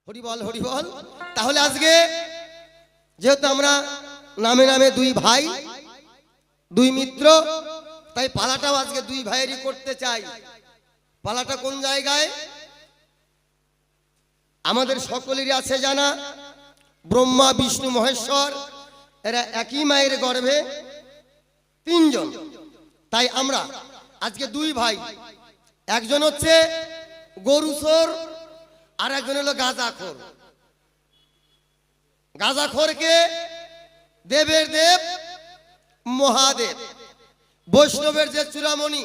হরি বল হরি বল। তাহলে আজকে যেহেতু আমরা নামে নামে দুই ভাই দুই মিত্র, তাই পালাটাও আজকে দুই ভাইয়েরই করতে চাই। পালাটা কোন জায়গায়? আমাদের সকলেরই আছে জানা, ব্রহ্মা বিষ্ণু মহেশ্বর এরা একই মায়ের গর্ভে তিনজন। তাই আমরা আজকে দুই ভাই, একজন হচ্ছে গরুচোর আর একজন হলো গাঁজাখোর। গাঁজাখোরকে দেবের দেব মহাদেব, বৈষ্ণবের যে চূড়ামণি,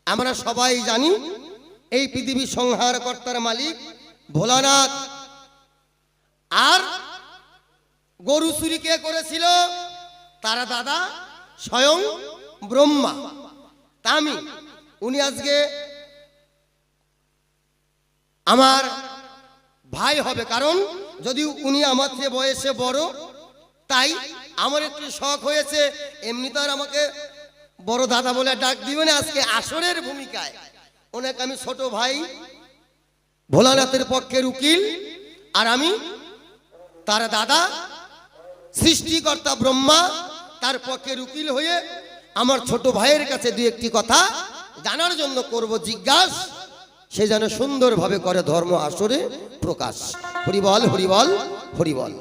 আমরা সবাই জানি এই পৃথিবী সংহার কর্তার মালিক ভোলানাথ। আর গরু চুরি কে করেছিল? তারা দাদা স্বয়ং ব্রহ্মা। তা আমি উনি আজকে আমার ভাই হবে, কারণ যদি উনি আমার চেয়ে বয়সে বড়, তাই আমার একটু শখ হয়েছে। এমনি তো আর আমাকে বড় দাদা বলে ডাক দিবে না, আজকে আসরের ভূমিকায় ওনাকে আমি ছোট ভাই, ভোলানাথের পক্ষের উকিল, আর আমি তার দাদা সৃষ্টিকর্তা ব্রহ্মা, তার পক্ষের উকিল হয়ে আমার ছোট ভাইয়ের কাছে দুই একটি কথা জানার জন্য করব জিজ্ঞাসা, সে যেন সুন্দরভাবে করে ধর্ম আসরে প্রকাশ। হরিবল হরিবল হরিবল।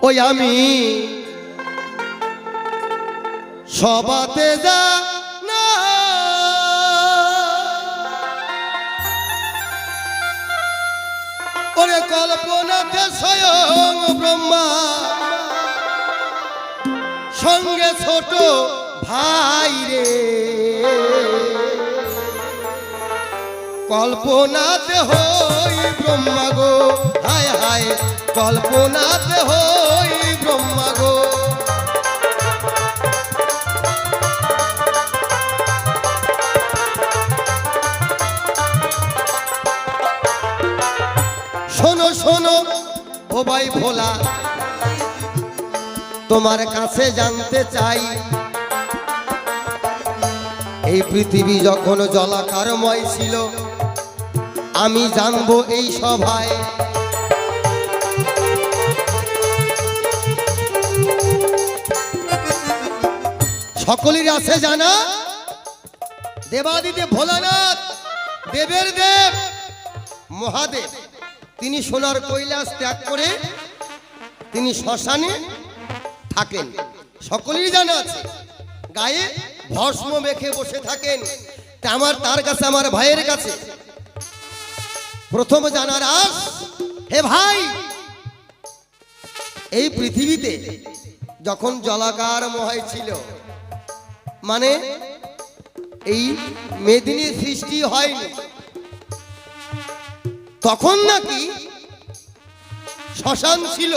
ওই আমি সবাতে যা না, ওরে কল্পনাতে স্বয়ং ব্রহ্মা, সঙ্গে ছোট ভাই রে। কল্পনাতে হই ব্রহ্মা গো, হায় হায় কল্পনাতে হই ব্রহ্মা গো। শোনো শোনো ও ভাই ভোলা, তোমার কাছে জানতে চাই, এই পৃথিবী যখন জলাকারময় ছিল, আমি জানবো এই সভায় সকলেরই আছে জানা, দেবাদিদেব ভোলানাথ, দেবের দেব মহাদেব, তিনি সোনার কৈলাস ত্যাগ করে তিনি শ্মশানে থাকেন। সকলেরই জানা আছে, গায়ে ভস্ম মেখে বসে থাকেন। তা আমার তার কাছে, আমার ভাইয়ের কাছে প্রথম জানার আস, হে ভাই, এই পৃথিবীতে যখন জলাকারময় ছিল, মানে এই মেদিনী সৃষ্টি হয়নি, তখন নাকি শ্মশান ছিল।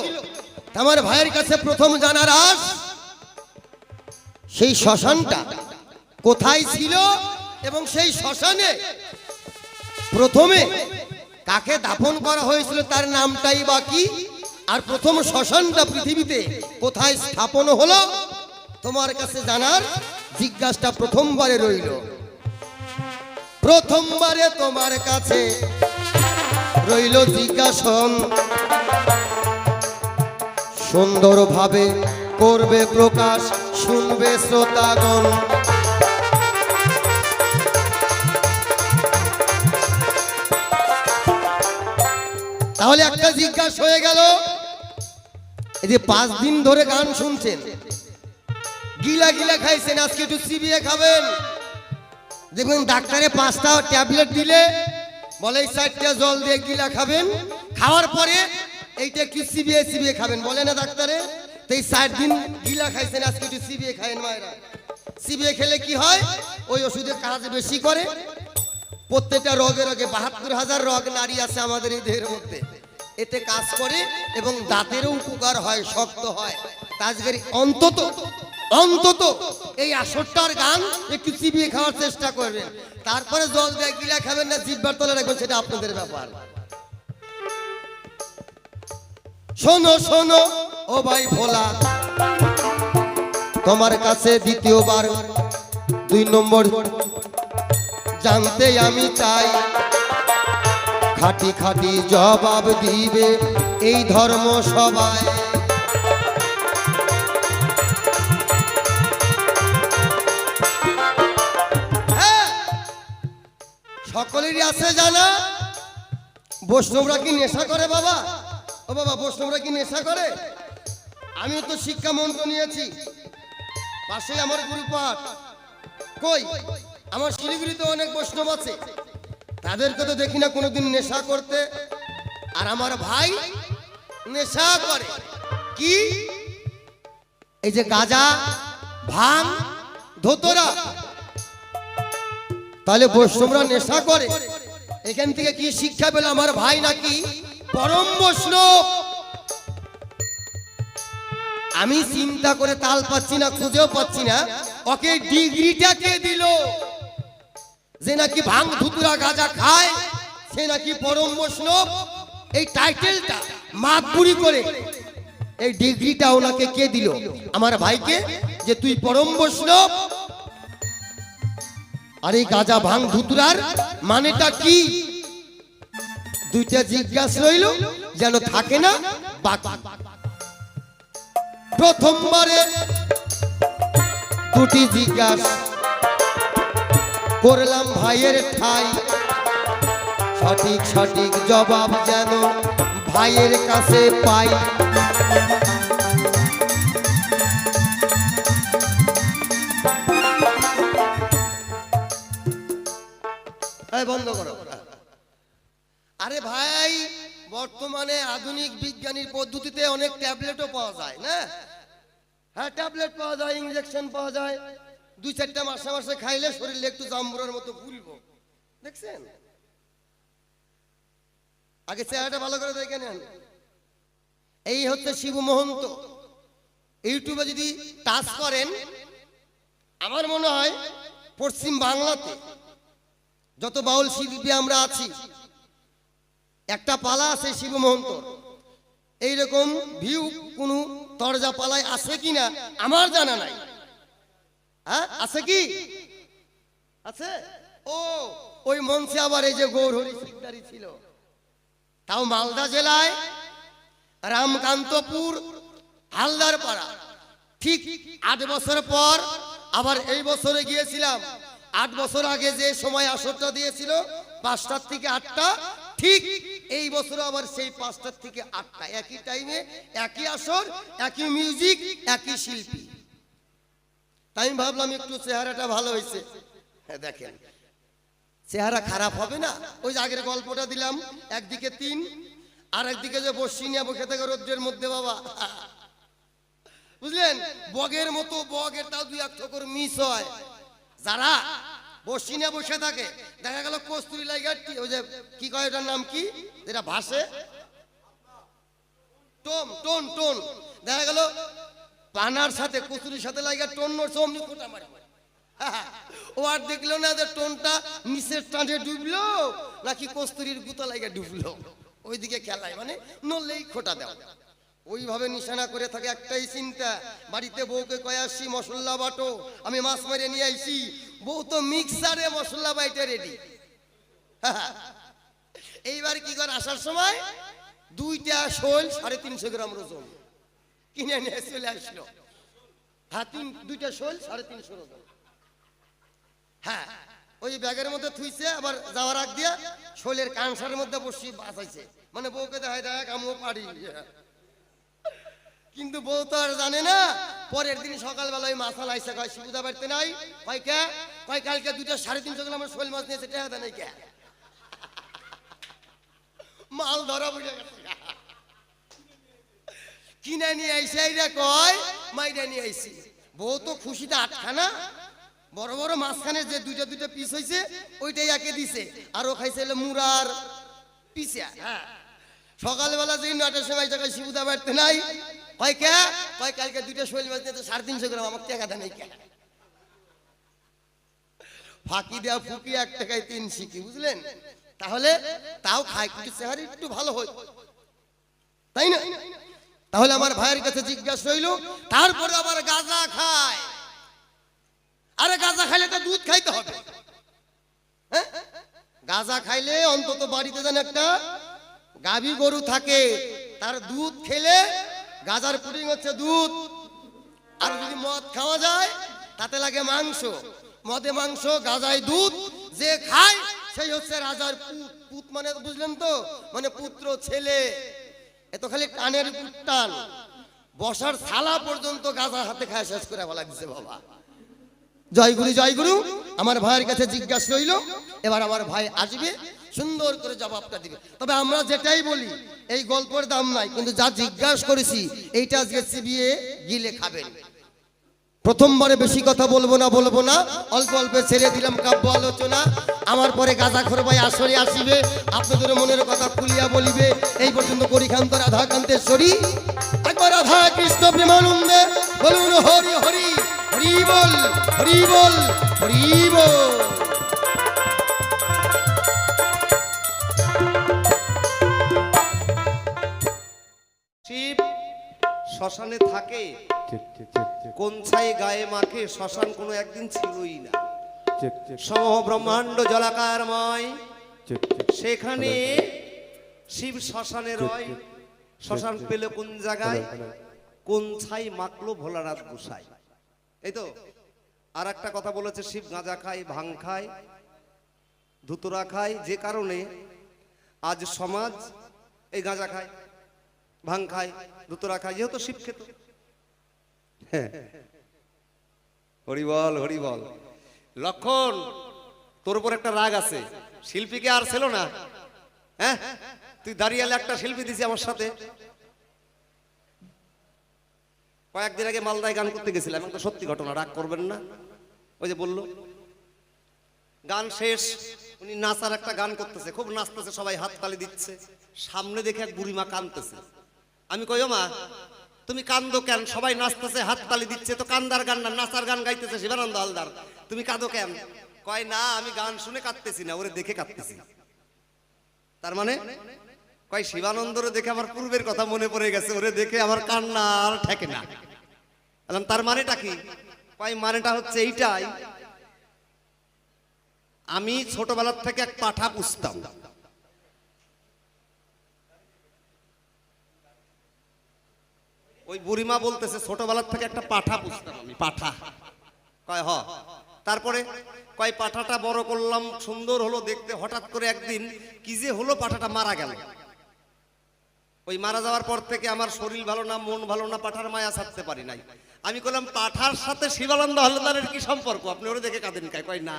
আমার ভাইয়ের কাছে প্রথম জানার আস, সেই শ্মশানটা কোথায় ছিল এবং সেই শ্মশানে প্রথমে কাকে দাফন করা হয়েছিল তার নামটাই বাকি, আর প্রথম শ্মশানটা পৃথিবীতে কোথায় স্থাপন হলো, তোমার কাছে জানার জিজ্ঞাসাটা প্রথমবারে রইল। প্রথমবারে তোমার কাছে রইল জিজ্ঞাসন, সুন্দরভাবে করবে প্রকাশ, শুনবে শ্রোতাগণ। তাহলে একটা জিজ্ঞাসা হয়ে গেল, এই যে 5 দিন ধরে গান শুনছেন, গিলা গিলা খাইছেন, আজকে একটু চিবিয়ে খাবেন। দেখবেন ডাক্তারে 5টা ট্যাবলেট দিলে বলে 4টা জল দিয়ে গিলা খাবেন, খাওয়ার পরে এইটা একটু চিবিয়ে চিবিয়ে খাবেন, বলে না ডাক্তারে? তো এই 4 দিন গিলা খাইছেন, আজকে একটু চিবিয়ে খায়েন মায়েরা। চিবিয়ে খেলে কি হয়? ওই ওষুধের কাজ বেশি করে। প্রত্যেকটা রোগে রোগে 72,000 রোগ নারী আছে আমাদের এই দেহের মধ্যে, এতে কাজ করে এবং দাঁতেরও উপকার হয়, শক্ত হয়। আজকের অন্তত অন্তত এই আসরটার গান একটু চিবিয়ে খাওয়ার চেষ্টা করবেন, তারপরে জল দিয়ে গিলা খাবেন না জিহ্বার তলে রাখবেন, সেটা আপনাদের ব্যাপার। শোনো শোনো ও ভাই ভোলা, তোমার কাছে দ্বিতীয়বার 2 নম্বর জানতে আমি চাই, খাঁটি খাঁটি জবাব দিবে এই ধর্ম সভায়। সকলেরই আছে জানা, বৈষ্ণবরা কি নেশা করে বাবা? ও বাবা, বৈষ্ণবরা কি নেশা করে? আমিও তো শিক্ষা মন্ত্র নিয়েছি, পাশে আমার গুরুপাঠ। কই আমার শিলিগুড়িতে অনেক বৈষ্ণব আছে, তাদেরকে তো দেখি না কোনোদিন নেশা করতে। আর আমার ভাই নেশা করে কি? এই যে গাঁজা, ভাঙ, ধোতরা। তাহলে বৈষ্ণবরা নেশা করে, এখান থেকে কি শিক্ষা পেল? আমার ভাই নাকি পরম বৈষ্ণব। আমি চিন্তা করে তাল পাচ্ছি না, খুঁজেও পাচ্ছি না, ওকে ডিগ্রিটা কে দিল যে নাকি ভাঙ ধুতুরা গাঁজা খায় সে নাকি পরম বৈষ্ণব? এই টাইটেলটা মাতবুরি করে এই ডিগ্রিটা ওনাকে কে দিল? আমার ভাইকে, যে তুই পরম বৈষ্ণব। আর এই গাঁজা ভাঙ ধুতুরার মানেটা কি? দুইটা জিজ্ঞাসা রইল, যেন থাকে না বাকি। প্রথমবারে দুটি জিজ্ঞাসা করলাম ভাইয়ের ঠাই, সঠিক সঠিক জবাব যেন ভাইয়ের কাছে পাই। বন্ধ করো। আরে ভাই, বর্তমানে আধুনিক বিজ্ঞানীর পদ্ধতিতে অনেক ট্যাবলেটও পাওয়া যায় না? হ্যাঁ, ট্যাবলেট পাওয়া যায়, ইনজেকশন পাওয়া যায়। 2-4টা মাসে মাসে খাইলে শরীরে একটু জাম্বুরের মতো ফুলবো। দেখছেন? আগে চেহারাটা ভালো করে দেখে নেন। এই হচ্ছে শিবু মহন্ত। ইউটিউবে যদি টাচ করেন, আমার মনে হয় পশ্চিম বাংলাতে যত বাউল শিল্পী আমরা আছি, একটা পালা আছে শিবু মহন্ত। এইরকম ভিউ কোন তরজা পালায় আছে কিনা আমার জানা নাই। হ্যাঁ, আছে কি? আছে? ও, ওই মঞ্চে আবার এই যে গৌরহরি শিকদারি ছিল, তাও মালদা জেলায় রামকান্তপুর হালদার পাড়া। ঠিক 8 বছর পর আবার এই বছরে গিয়েছিলাম। 8 বছর আগে যে সময় আসরটা দিয়েছিল 5টার থেকে 8টা, ঠিক এই বছর আবার সেই 5টার থেকে 8টা, একই টাইমে, একই আসর, একই মিউজিক, একই শিল্পী। তাই আমি ভাবলাম একটু চেহারাটা ভালো হয়েছে। হ্যাঁ, দেখেন চেহারা খারাপ হবে না। ওই যে আগের গল্পটা দিলাম, একদিকে 3 আর একদিকে যে বসি নিয়ে বসে থাকে রোদ্রের মধ্যে বাবা, বুঝলেন? বগের মতো, বগের তাও 2-1 ঠোকর মিস হয়। যারা বসি নিয়ে বসে থাকে, দেখা গেল কস্তুরি লাইগাটি, ওই যে কি কয় ওটার নাম কি, যেটা ভাসে, টোন টোন টোন, দেখা গেল পানার সাথে কস্তুরির সাথে লাগা টোন নড়ছে, অমনি ফোটা মারে। ও আর দেখলো না যে টোনটা নিচের টানে ডুবলো নাকি কস্তুরির গুতা লাগা ডুবলো, ওইদিকে খেলায়, মানে নড়লেই খোটা দেওয়া। ওইভাবে নিশানা করে থাকে। একটাই চিন্তা, বাড়িতে বউকে কয়ে আসছি মশলা বাটো, আমি মাছ মেরে নিয়ে আইছি। বউ তো মিক্সারে মশলা বাইটে রেডি। এইবার কি করে, আসার সময় 2টা শোল 350 গ্রাম ওজন কিনে নিয়ে চলে আসলো। হ্যাঁ, 2টা শোল 350 ওজন। হ্যাঁ, ওই ব্যাগের মধ্যে থুইছে, আবার যাওয়ার আগ দিয়ে শোলের কানসারের মধ্যে বসি বাঁচাইছে, মানে বউকে দেখায় দেখ আমিও পারি। কিন্তু বউ তো আর জানে না। পরের দিন সকালবেলা ওই মাছ আইসা কয়, শিবুদা বাড়িতে নাই? কয় কে? কয় কালকে 2টা 350 গ্রামের শোল মাছ নিয়েছে, টেহা দেয় নাই কে? মাল ধরা বুঝে গেছে, কিনে নিয়ে আইসে। এইটা কয় মাইরা নিয়ে আইসি। বউ তো খুশিতে আটখানা, বড় বড় মাছখানের যে 2টা পিস হয়েছে ওইটাই একে দিছে, আর ও খাইছে মুরার পিসা। হ্যাঁ, সকালবেলা যে 9টার সময় জায়গায় শিবুদা বাড়তে নাই, কয় কে? কয় কালকে 2টা শোল মাছ নিয়েছে 350 গ্রাম, আমাকে টাকা দেয় নাই কে? ফাঁকি দেওয়া ফুকি 1 টাকায় 3 শিখি, বুঝলেন? তাহলে তাও খায়, কিন্তু চেহারা একটু ভালো হয়, তাই না? তাহলে আমার ভাইয়ের কাছে জিজ্ঞাসা হইল, তারপরে আবার গাঁজা খায়। আরে গাঁজা খাইলে তো 2 দুধ খাইতে হবে। হ্যাঁ, গাঁজা খাইলে অন্তত বাড়িতে যেন একটা গাভী গরু থাকে, তার দুধ খেলে, গাঁজার পুডিং হচ্ছে দুধ। আর যদি মদ খাওয়া যায় তাতে লাগে মাংস, মদে মাংস, গাঁজায় দুধ। যে খায় সেই হচ্ছে রাজার পুত। পুত মানে বুঝলেন তো, মানে পুত্র, ছেলে। এত খালি টানের টান, বসার থালা পর্যন্ত গাঁজা হাতে খায় শেষ করে বলা দিচ্ছে বাবা। জয় গুরু, জয় গুরু। আমার ভাইয়ের কাছে জিজ্ঞাসা রইল, এবার আমার ভাই আসবে, সুন্দর করে জবাবটা দিবে। তবে আমরা যেটাই বলি এই গল্পের দাম নাই, কিন্তু যা জিজ্ঞাসা করেছি এইটা আজকে চিবিয়ে গিলে খাবেন। প্রথমবারে বেশি কথা বলবো না, অল্প অল্প ছেড়ে দিলাম কাব্য আলোচনা। আমার পরে গাঁজাখোর ভাই আসরে আসিবে, আপনাদের মনের কথা খুলিয়া বলিবে। এই পর্যন্ত করিকান্ত রাধাকান্তেশ্বরী, একবার রাধা কৃষ্ণ প্রেমানন্দে বলুন হরি হরি, হরি বল, হরি বল, হরি বল। শিব শ্মশানে থাকে, কোন ছাই গায়ে মাখে, শ্মশান কোনো একদিন ছিলই না। সমহ ব্রহ্মাণ্ড জলাকারময়, সেখানে শিব শ্মশানে রয়। শ্মশান পেল কোন জায়গায়, কোন ছাই মাখলো ভোলানাথ গোসাই। এই তো আর একটা কথা বলেছে, শিব গাঁজা খায়, ভাং খায়, ধুতুরা খায়। যে কারণে আজ সমাজ এই গাঁজা খায়, ভাং খায়, ধুতুরা খায়, যেহেতু শিব খেত। হরি বল, হরি বল। লক্ষণ, তোর উপর একটা রাগ আছে, শিল্পীকে আর ছিল না। হ্যাঁ, তুই দাঁড়িয়ে একটা শিল্পী দিছি আমার সাথে। কয়েকদিন আগে মালদায় গান করতে গেছিলাম, একটা সত্যি ঘটনা, রাগ করবেন না। ওই যে বললো গান শেষ, উনি নাচার একটা গান করতেছে, খুব নাচতেছে, সবাই হাত তালি দিচ্ছে। সামনে দেখে এক বুড়িমা কাঁদতেছে। আমি কই, ও মা তুমি কান্দো কেন? সবাই নাচতেছে, হাত তালি দিচ্ছে, তো কান্দার গান না, নাচার গান গাইতেছে শিবানন্দ হালদার, তুমি কাঁদো কেন? কয় না, আমি গান শুনে কাঁদতেছি না, ওরে দেখে কাঁদতেছি। তার মানে কয় শিবানন্দরে দেখে আমার পূর্বের কথা মনে পড়ে গেছে, ওরে দেখে আমার কান্না আর ঠেকে না। তার মানেটা কি? কয় মানেটা হচ্ছে এইটাই, আমি ছোটবেলার থেকে এক পাঠা পুষতাম। ওই বুড়িমা বলতেছে ছোটবেলার থেকে একটা পাঠা পুষতাম আমি, পাঠা। কয় হ। তারপরে কয় পাঠাটা বড় করলাম, সুন্দর হলো দেখতে। হঠাৎ করে একদিন কি যে হলো, পাঠাটা মারা গেল। ওই মারা যাওয়ার পর থেকে আমার শরীর ভালো না, মন ভালো না, পাঠার মায়া ছাড়তে পারি নাই। আমি বললাম, পাঠার সাথে শিবানন্দ হালদারের কি সম্পর্ক? আপনি ওরে দেখে কাঁদেন কায়? কয় না,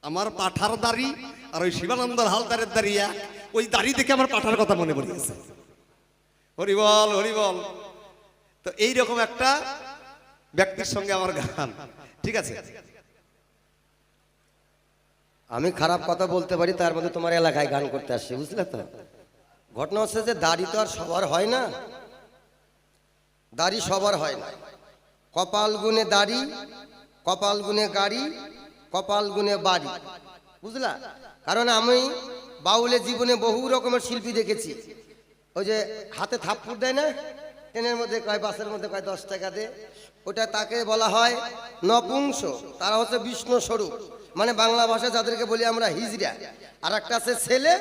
আমার পাঠার দাড়ি আর ওই শিবানন্দ হালদারের দাড়ি এক, ওই দাড়ি দেখে আমার পাঠার কথা মনে পড়ে গেছে। হরি বল, হরি বল। তো এইরকম একটা ব্যক্তির সঙ্গে আমার গান, ঠিক আছে। আমি খারাপ কথা বলতে পারি, তার মধ্যে তোমার এলাকায় গান করতে আসছে, বুঝলে তো? ঘটনা হচ্ছে যে দাড়ি তো আর সবার হয় না, দাড়ি সবার হয় না। কপাল গুনে দাড়ি, কপাল গুনে গাড়ি, কপাল গুনে বাড়ি, বুঝলা? কারণ আমি বাউলের জীবনে বহু রকমের শিল্পী দেখেছি। ওই যে হাতে থাপ্পড় দেয় না, ট্রেনের মধ্যে কয়, বাসের মধ্যে কয় 10 টাকা দে, ওটা তাকে বলা হয় নপুংস। তারা হচ্ছে বিষ্ণু স্বরূপ, মানে বাংলা ভাষা যাদেরকে বলি আমরা হিজড়া। আর একটা আছে ছেলে,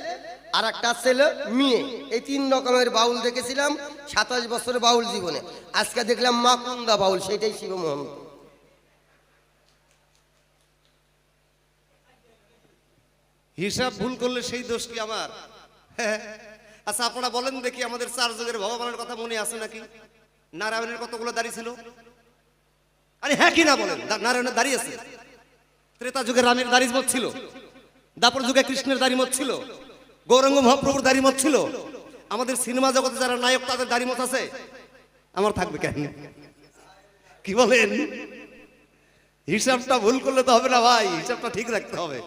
আর একটা ছেলে মেয়ে। এই 3 রকমের বাউল দেখেছিলাম 27 বছরের বাউল জীবনে। আজকে দেখলাম মাকুন্দা বাউল, সেটাই শিবমোহন। হিসাব ভুল করলে সেই দোষ কি আমার? আচ্ছা আপনারা বলেন দেখি, আমাদের 4 যুগের ভগবানের কথা মনে আছে নাকি? নারায়ণের কতগুলো দাড়ি ছিল? আরে হ্যাঁ কি না বলেন? নারায়ণের দাড়ি আছে। ত্রেতা যুগে রামের দাড়ি মত ছিল, দাপর যুগে কৃষ্ণের দাড়ি মত ছিল, গৌরাঙ্গ মহাপ্রভুর দাড়ি মত ছিল। আমাদের সিনেমা জগতে যারা নায়ক তাদের দাড়ি মত আছে, আমার থাকবে কেন? কি বলেন? হিসাবটা ভুল করলে তো হবে না ভাই, হিসাবটা ঠিক রাখতে হবে।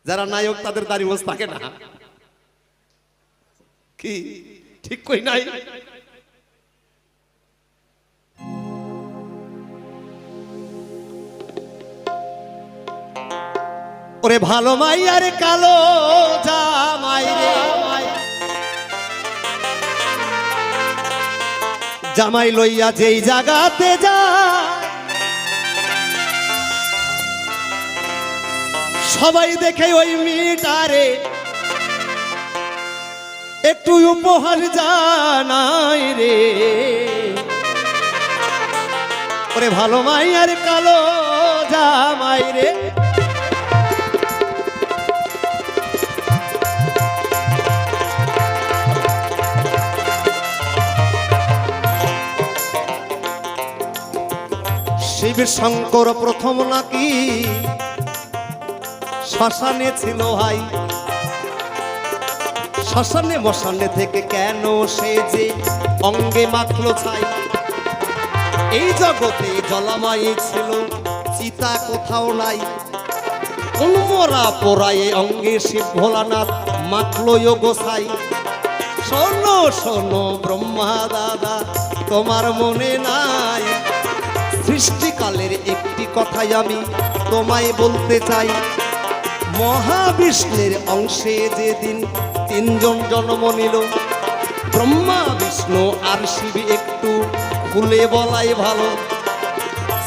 যারা নায়ক তাদের দাড়ি মোছ থাকে না, কি ঠিক কই নাই? ওরে ভালো মাইয়ার কালো জামাই রে, জামাই লইয়া যেই জাগাতে যায় সবাই দেখে ওই মেয়েটারে একটু উপহার জানাই রে। ওরে ভালো মাই আর কালো জামাই রে। শিব শঙ্কর প্রথম নাকি শ্মশানে ছিল ভাই, শ্মশানে মশানে থেকে কেন সে যে অঙ্গে মাখলো ছাই। এই জগতে জলামাই ছিল চিতা কোথাও নাই, কোন মরা পোড়ায় অঙ্গে শিব ভোলানাথ মাখলো গোসাই। শোনো শোনো ব্রহ্মা দাদা তোমার মনে নাই, সৃষ্টিকালের একটি কথাই আমি তোমায় বলতে চাই। মহাবিষ্ণুর অংশে যেদিন তিনজন জন্ম নিল, ব্রহ্মা বিষ্ণু আর শিব একটু খুলে বলাই ভালো।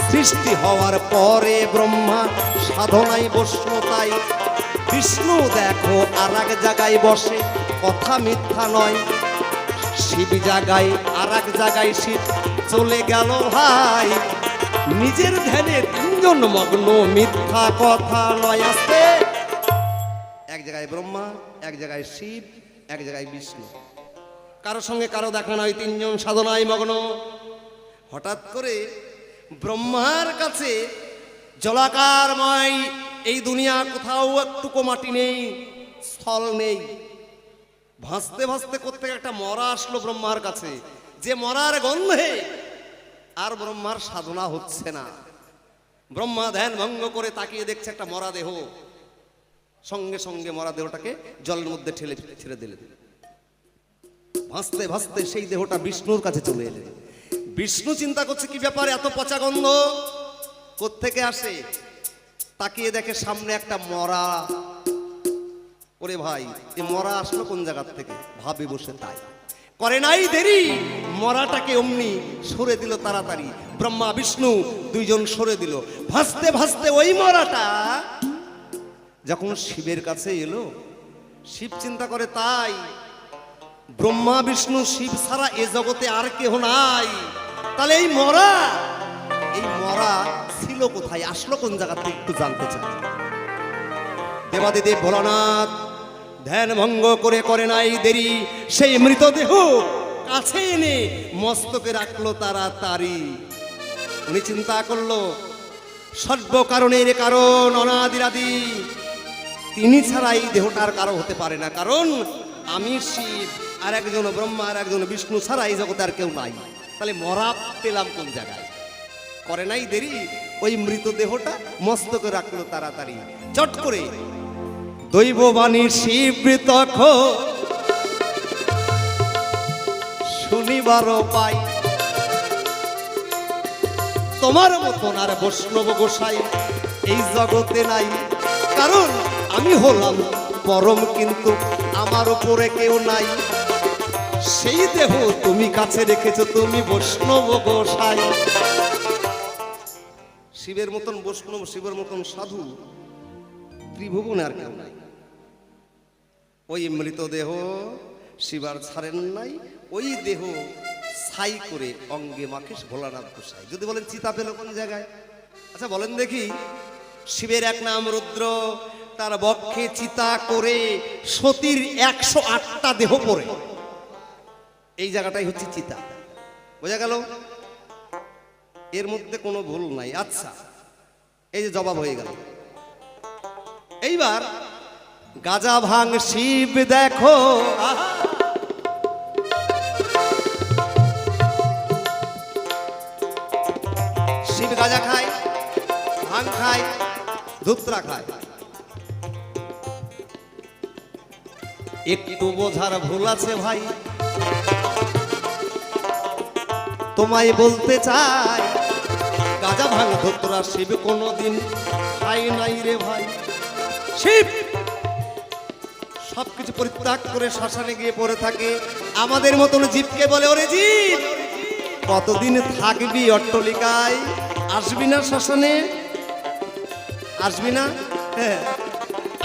সৃষ্টি হওয়ার পরে ব্রহ্মা সাধনায় বসলো তাই, বিষ্ণু দেখো আর এক জায়গায় বসে কথা মিথ্যা নয়। শিব জায়গায় আর এক জায়গায় শিব চলে গেল ভাই, নিজের ধ্যানে তিনজন মগ্ন মিথ্যা কথা নয়। আসতে এক জায়গায় ব্রহ্মা, এক জায়গায় শিব, এক জায়গায় বিষ্ণু, কারো সঙ্গে কারো দেখা নয়, তিনজন সাধনায় মগ্ন। হঠাৎ করে ব্রহ্মার কাছে জলাকারময় এই দুনিয়া কোথাও একটুকু মাটি নেই, স্থল নেই। ভাসতে ভাসতে কোত্থেকে একটা মরা আসলো ব্রহ্মার কাছে, যে মরার গন্ধে আর ব্রহ্মার সাধনা হচ্ছে না। ব্রহ্মা ধ্যান ভঙ্গ করে তাকিয়ে দেখছে একটা মরা দেহ, সঙ্গে সঙ্গে মরা দেহটাকে জলের মধ্যে ছেড়ে দিলেন। ভাসতে ভাসতে সেই দেহটা বিষ্ণুর কাছে চলে এলেন। বিষ্ণু চিন্তা করছে কি ব্যাপার, এত পচা গন্ধ কোত্থেকে আসে। তাকিয়ে দেখে সামনে একটা মরা। ওরে ভাই এ মরা আসলো কোন জায়গা থেকে, ভাবে বসে তাই করে নাই দেরি, মরাটাকে অমনি সরে দিল তাড়াতাড়ি। ব্রহ্মা বিষ্ণু দুইজন সরে দিল। ভাসতে ভাসতে ওই মরাটা যখন শিবের কাছে এলো, শিব চিন্তা করে তাই ব্রহ্মা বিষ্ণু শিব ছাড়া এ জগতে আর কেহ নাই। তাহলে এই মরা ছিল কোথায়, আসলো কোন জায়গা থেকে একটু জানতে চাই। দেবাদিদেব ভোলানাথ ধ্যান ভঙ্গ করে নাই দেরি, সেই মৃতদেহ কাছে এনে মস্তকে রাখলো তাড়াতাড়ি। উনি চিন্তা করলো সর্ব কারণের কারণ অনাদিরাদি, তিনি ছাড়া এই দেহটার কারো হতে পারে না। কারণ আমি শিব, আর একজন ব্রহ্মা, আর একজন বিষ্ণু ছাড়া এই জগতে আর কেউ নাই। তাহলে মরা পেলাম কোন জায়গায়। করে নাই দেরি, ওই মৃতদেহটা মস্তকে রাখলো তাড়াতাড়ি। চট করে দৈববাণী শিব তখন শুনিবারও পাই, তোমার মতন আর বৈষ্ণব গোসাই এই জগতে নাই। কারণ আমি হলাম পরম, কিন্তু আমার উপরে কেউ নাই। সেই দেহ তুমি কাছে রেখেছো, তুমি বৈষ্ণব গোসাই। শিবের মতন বৈষ্ণব, শিবের মতন সাধু ত্রিভুবনে আর কেউ নাই। ওই মৃতদেহ শিবার ছাড়েন নাই, ওই দেহ ছাই করে অঙ্গে মাখে ভোলানাথ গোসাই। যদি বলেন চিতা পেল কোন জায়গায়, আচ্ছা বলেন দেখি। শিবের এক নাম রুদ্র, তার বক্ষে চিতা করে সতীর 108টা দেহ পড়ে, এই জায়গাটাই হচ্ছে চিতা। বোঝা গেল? এর মধ্যে কোনো ভুল নাই। আচ্ছা এই যে জবাব হয়ে গেল। এইবার গাজা ভাঙ শিব দেখো, শিব গাজা খায়, ভাঙ খায়, ধুত্রা খায়। একটু বোঝার ভুল আছে ভাই, তোমায় বলতে চাই গাজা ভাঙ ধুত্রা শিব কোনোদিন খায় নাই রে ভাই। শিব সবকিছু পরিত্যাগ করে শ্মশানে গিয়ে পড়ে থাকে। আমাদের মতন জীবকে বলে, ওরে জীব কতদিন থাকবি অট্টলিকায়? আসবি না শ্মশানে? আসবি না? হ্যাঁ,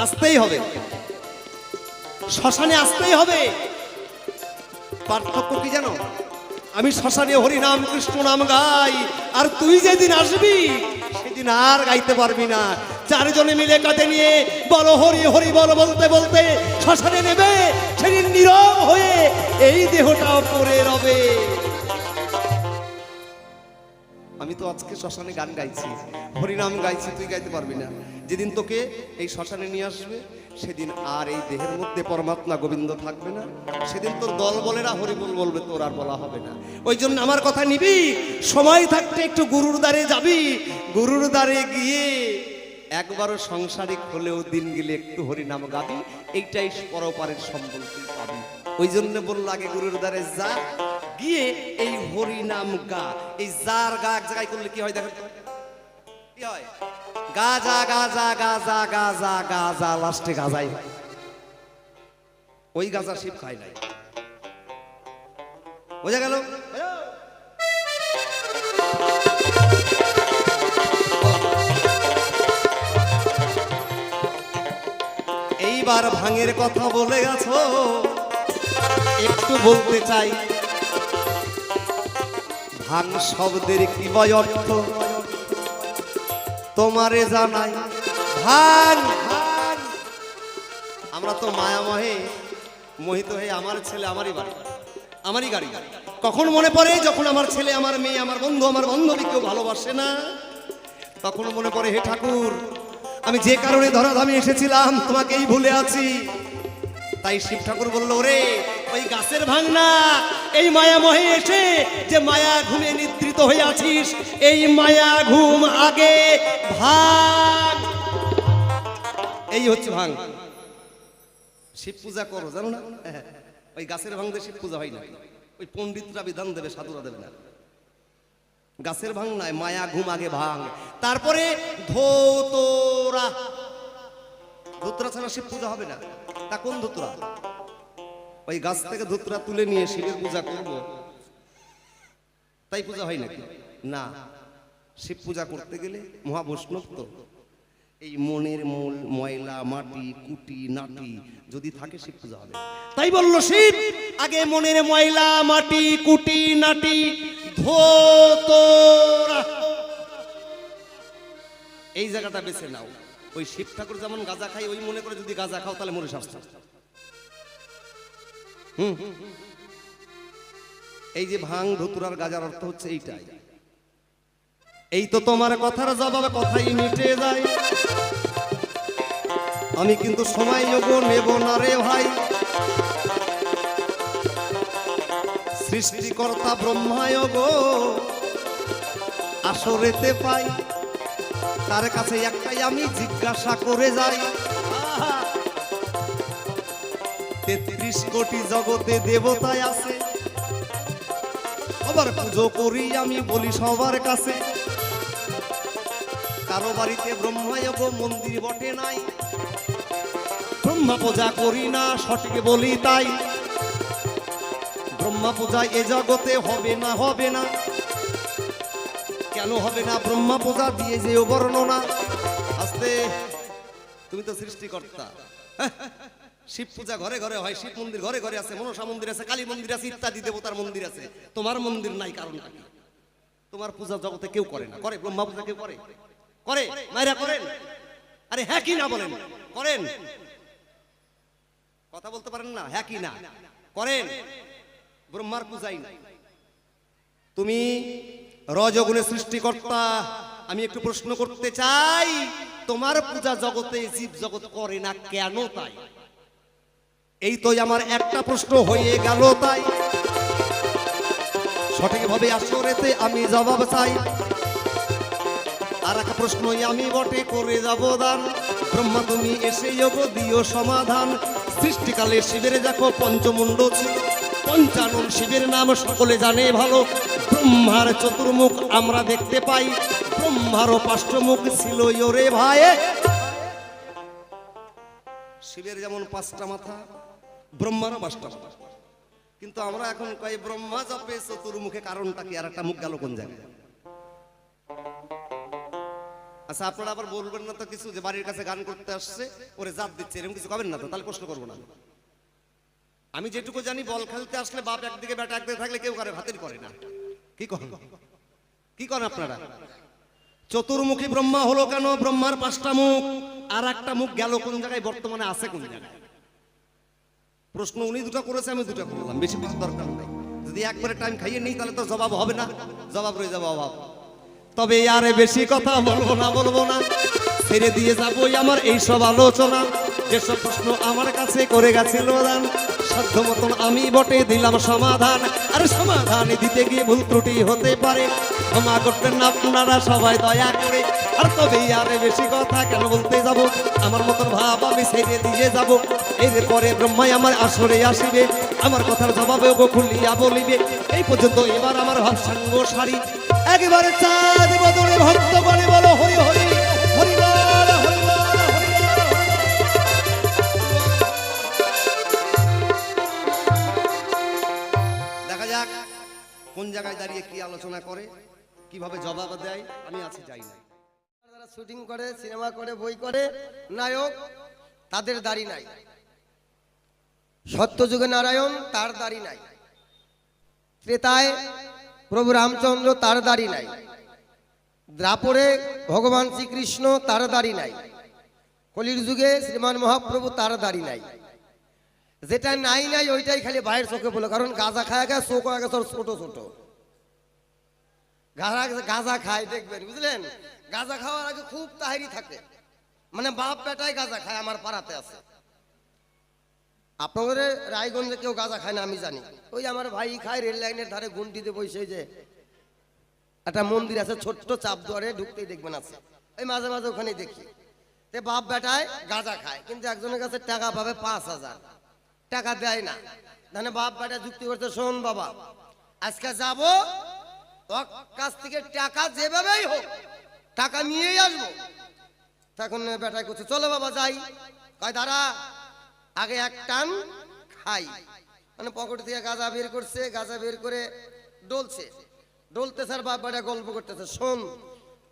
আসতেই হবে, শ্মশানে আসতেই হবে। পার্থক্য কি জানো? আমি শ্মশানে হরি নাম কৃষ্ণ নাম গাই, আর তুই যেদিন আসবি সেদিন আর গাইতে পারবি না। চারজনে মিলে কাঁধে নিয়ে বলো হরি হরি বল বলতে বলতে শ্মশানে নেবে, সেদিন নীরব হয়ে এই দেহটা পড়ে রবে। আমি তো আজকে শ্মশানে গান গাইছি, হরিনাম গাইছি, তুই গাইতে পারবি না। যেদিন তোকে এই শ্মশানে নিয়ে আসবে সেদিন আর এই দেহের মধ্যে পরমাত্মা গোবিন্দ থাকবে না, সেদিন তোর দল বলেরা হরিবল বলবে, তোর আর বলা হবে না। ওই জন্য আমার কথা নিবি, সময় থাকতে একটু গুরুর দ্বারে যাবি, গুরুর দ্বারে গিয়ে একবারও সংসারিক হলেও দিন গেলে একটু হরিনাম গাবি, এইটাই পরপারের সম্বল তুই পাবি। ওই জন্য বলল আগে গুরুর দ্বারে যা, গিয়ে এই হরিনাম গা। এই যার গা এক জায়গায় করলে কি হয় দেখেন তো? কি হয়? গাজা গাজা গাজা গাজা গাজা, লাস্টে গাজাই হয়। ওই গাজা শিব খায় নাই, বোঝা গেল? এইবার ভাঙের কথা বলে গেছো, একটু বলতে চাই। ভাঙ শব্দের কি বয় অর্থ তোমারে জানাই। ভাঙ ভাঙ, আমরা তো মায়ামহে মোহিত হয়ে আমার ছেলে আমারই বাড়ি আমারই গাড়ি, কখন মনে পড়ে যখন আমার ছেলে আমার মেয়ে আমার বন্ধু আমার বান্ধবী কেউ ভালোবাসে না, তখন মনে পড়ে হে ঠাকুর আমি যে কারণে ধরাধামে এসেছিলাম তোমাকেই ভুলে আছি। তাই শিব ঠাকুর বলল, ওরে ওই গাছের ভাঙ না, এই মায়া মহে এসে যে মায়া ঘুমে নিদ্রিত হয়ে আছিস, এই মায়া ঘুম আগে ভাঙ। এই হচ্ছে ভাঙ। শিব পূজা করো জানো না? ওই গাছের ভাঙ দিয়ে শিব পূজা হয় না, ওই পণ্ডিতরা বিধান দেবে, সাধুরা দেবে না। গাছের ভাঙ নাই, মায়া ঘুম আগে ভাঙ। তারপরে ধোতরা, ধুতরা ছাড়া শিব পূজা হবে না। তা কোন ধুতরা? ওই গাছ থেকে ধুতরা তুলে নিয়ে শিবের পূজা করব, তাই পূজা হয় নাকি? না, শিব পূজা করতে গেলে মহাবৈষ্ণব তো এই মনের মূল ময়লা মাটি কুটি নাটি যদি থাকে শিব পূজা হবে। তাই বলল শিব আগে মনের ময়লা মাটি কুটি নাটি ধোতরা, এই জায়গাটা বেছে নাও। ওই শিব ঠাকুর যেমন গাঁজা খাই, ওই মনে করে যদি গাঁজা খাও তাহলে মরে শাস্তি। এই যে ভাঙ ধুতুরার গাজার অর্থ হচ্ছে এইটাই। এই তো তোমার কথার জবাবে কথাই মিটে যায়। আমি কিন্তু সময় নেব না রে ভাই। সৃষ্টিকর্তা ব্রহ্মায় গো আসরেতে পাই, তার কাছে একটাই আমি জিজ্ঞাসা করে যাই। ৩৩ কোটি জগতে দেবতায় আছে, সবার পুজো করি আমি, বলি সবার কাছে। কারো বাড়িতে ব্রহ্মায় গো মন্দির বটে নাই, ব্রহ্মা পূজা করি না সঠিক বলি তাই। ব্রহ্মা পূজা এ জগতে হবে না, হবে না। কেন হবে না? ব্রহ্মা পূজা দিয়ে যে বর্ণনা। আস্তে, তুমি তো সৃষ্টিকর্তা। শিব পূজা ঘরে ঘরে হয়, শিব মন্দির ঘরে ঘরে আছে, মনসা মন্দির আছে, কালী মন্দির আছে, ইত্যাদি দেবতার মন্দির আছে। তোমার মন্দির নাই, কারণটা কি? তোমার পূজা জগতে কেউ করে না। করে ব্রহ্মা পূজা কেউ করে? করে মায়েরা করেন? আরে হ্যাঁ কি না বলেন? করেন? কথা বলতে পারেন না? হ্যাঁ কি না করেন? ব্রহ্মার পূজাই নাই। তুমি রজগুণের সৃষ্টিকর্তা, আমি একটু প্রশ্ন করতে চাই, তোমার পূজা জগতে জীব জগৎ করে না কেন? তাই এই তো আমার একটা প্রশ্ন হয়ে গেল। তাই সঠিকভাবে আসরেতে আমি জবাব চাই। আর একটা প্রশ্ন আমি বটে করে যাব দান, ব্রহ্মা তুমি এসে যোগ দিও সমাধান। সৃষ্টিকালে শিবের দেখো পঞ্চমুণ্ড ছিল, পঞ্চানন শিবের নাম সকলে জানে ভালো। ব্রহ্মার চতুর্মুখ আমরা দেখতে পাই, ব্রহ্মারও 5টা মুখ ছিল ওরে ভাই। শিবের যেমন 5টা মাথা, ব্রহ্মারও 5টা মাথা। কিন্তু আমরা এখন কই ব্রহ্মা জপে চতুর্মুখে, কারণটা কি? আর একটা মুখ গেল কোন জায়গায়? আচ্ছা, আপনারা আবার বলবেন না তো কিছু যে বাড়ির কাছে গান করতে আসছে ওরে জাত দিচ্ছে, এরকম কিছু করবেন না তো? তাহলে প্রশ্ন করবো না। আমি যেটুকু জানি, বল খেলতে আসলে বাপ একদিকে ব্যাটা একদিকে থাকলে কেউ করে ভাতের করে না। কি করেন, কি করেন আপনারা? চতুর্মুখী ব্রহ্মা হলো কেন? ব্রহ্মার 5টা মুখ, আর একটা মুখ গেল কোন জায়গায়? বর্তমানে আছে কোন জায়গায়? প্রশ্ন উনি 2টা করেছে, আমি 2টা করলাম, বেশি কিছু দরকার নাই। যদি একবারে টাইম খাইয়ে নেই তাহলে তো জবাব হবে না, জবাব রয়ে যাবে অভাব। তবে আরে বেশি কথা বলবো না, ছেড়ে দিয়ে যাবোই আমার এইসব আলোচনা। যেসব প্রশ্ন আমার কাছে করে গেছিল দান, সাধ্য মতন আমি বটে দিলাম সমাধান। আর সমাধান দিতে গিয়ে ভুল ত্রুটি হতে পারে, ক্ষমা করবেন না আপনারা সবাই দয়া করে। আর তবে আরে বেশি কথা কেন বলতে যাব, আমার মতন ভাব আমি ছেড়ে দিয়ে যাব। এরপরে ব্রহ্মাই আমার আসরে আসিবে, আমার কথার জবাবে গো খুলিয়া বলিবে। এই পর্যন্ত এবার আমার ভাব সাঙ্গ সারি, একেবারে চাঁদ বদলে ভক্ত বলে বলো হরি হরি হরি বল, হরি বল, হরি বল। দেখা যাক কোন জায়গায় দাঁড়িয়ে কি আলোচনা করে, কিভাবে জবাব দেয়। আমি আছি, যাই না। যারা শুটিং করে, সিনেমা করে, বই করে, নায়ক, তাদের দাড়ি নাই। সত্যযুগে নারায়ণ, তার দাড়ি নাই। ত্রেতায় প্রভু রামচন্দ্র, তার দাড়ি নাই। দ্রাপরে ভগবান শ্রীকৃষ্ণ, তার দাড়ি নাই। কলির যুগে শ্রীমান মহাপ্রভু, তার দাড়ি নাই। যেটা নাই নাই ওইটাই খালি বাইরের চোখে বলে, কারণ গাঁজা খায় গেছে, চোখ হয়ে গেছে ছোট ছোট। গাঁজা খায় দেখবেন, বুঝলেন? গাঁজা খাওয়ার আগে খুব তাহারি থাকে, মানে বাপ বেটাই গাঁজা খায়। আমার পাড়াতে আছে। আপনাদের রায়গঞ্জে কেউ গাঁজা খায় না আমি জানি। ওই আমার ভাই খায়, রেল লাইনের ধারে গুন্ডিতে বসে, যে একটা মন্দির আছে ছোট্ট চাপ দুয়ারে ঢুকতেই দেখবেন আছে, ওই মাঝে মাঝে ওখানে দেখি। তে বাপ বেটায় গাঁজা খায়, কিন্তু একজনের কাছে টাকা পাবে 5,000, টাকা দেয় না। মানে বাপ বেটা যুক্তি করতে, শোন বাবা, আজকে যাবো, ওর কাছ থেকে টাকা যেভাবেই হোক টাকা নিয়েই আসবো। তখন বেটায় করছে, চলো বাবা যাই। কয় দাঁড়া, আগে এক টান খাই। মানে পকেট থেকে গাঁজা বের করছে, গাঁজা বের করে ডলছে, ডলতে স্যার বাপ বেটা গল্প করতেছে, শোন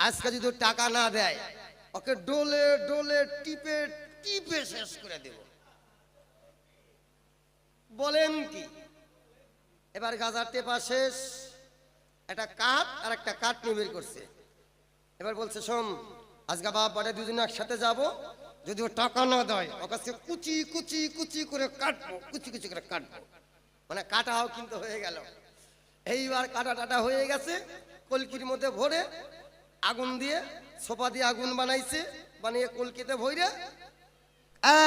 আজকে যদি টাকা না দেয় ওকে ডোলে ডোলে টিপে টিপে শেষ করে দেব। বলেন কি? এবার গাঁজার টেপা শেষ, একটা কাঠ আর একটা কাঠ নিয়ে বের করছে। এবার বলছে, শোন আজকে বাপ বেটা দুজনে একসাথে যাবো, যদি ও টাকা না দেয় ওর কাছে কুচি কুচি কুচি করে কাটবো, কুচি কুচি করে কাটবো। মানে কাটাও কিন্তু হয়ে গেল। এইবার কাটা টাটা হয়ে গেছে, কলকির মধ্যে ভরে আগুন দিয়ে, সোপা দিয়ে আগুন বানাইছে, বানিয়ে কলকিতে ভরে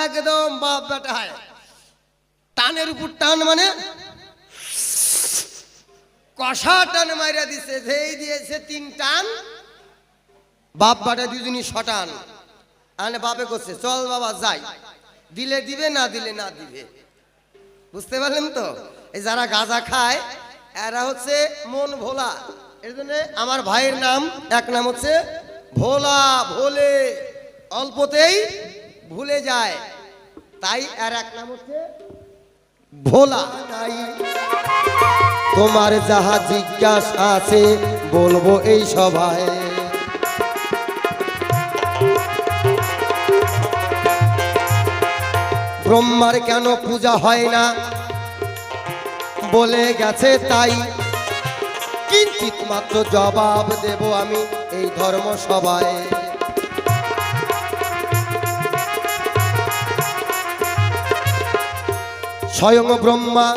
একদম বাপ বেটা হয় টানের উপর টান, মানে কষা টান মাইরা দিছে। যেই দিয়েছে 3 টান, বাপ বেটা দুজনই শটান। আনে বাপে করছে, চল বাবা যাই, দিলে দিবে, না দিলে না দিবে। বুঝতে পারলেন তো? এই যারা গাঁজা খায় এরা হচ্ছে মন ভোলা। এর জন্য আমার ভাইয়ের নাম, এক নাম হচ্ছে ভোলা, ভোলে, অল্পতেই ভুলে যায়, তাই এর এক নাম হচ্ছে ভোলা। নাই তোমার যাহা জিজ্ঞাসা আছে বলবো এই সভায়, ব্রহ্মার কেন পূজা হয় না বলে গেছে তাই, কিঞ্চিত মাত্র জবাব দেব আমি এই ধর্ম সভায়। স্বয়ং ব্রহ্মা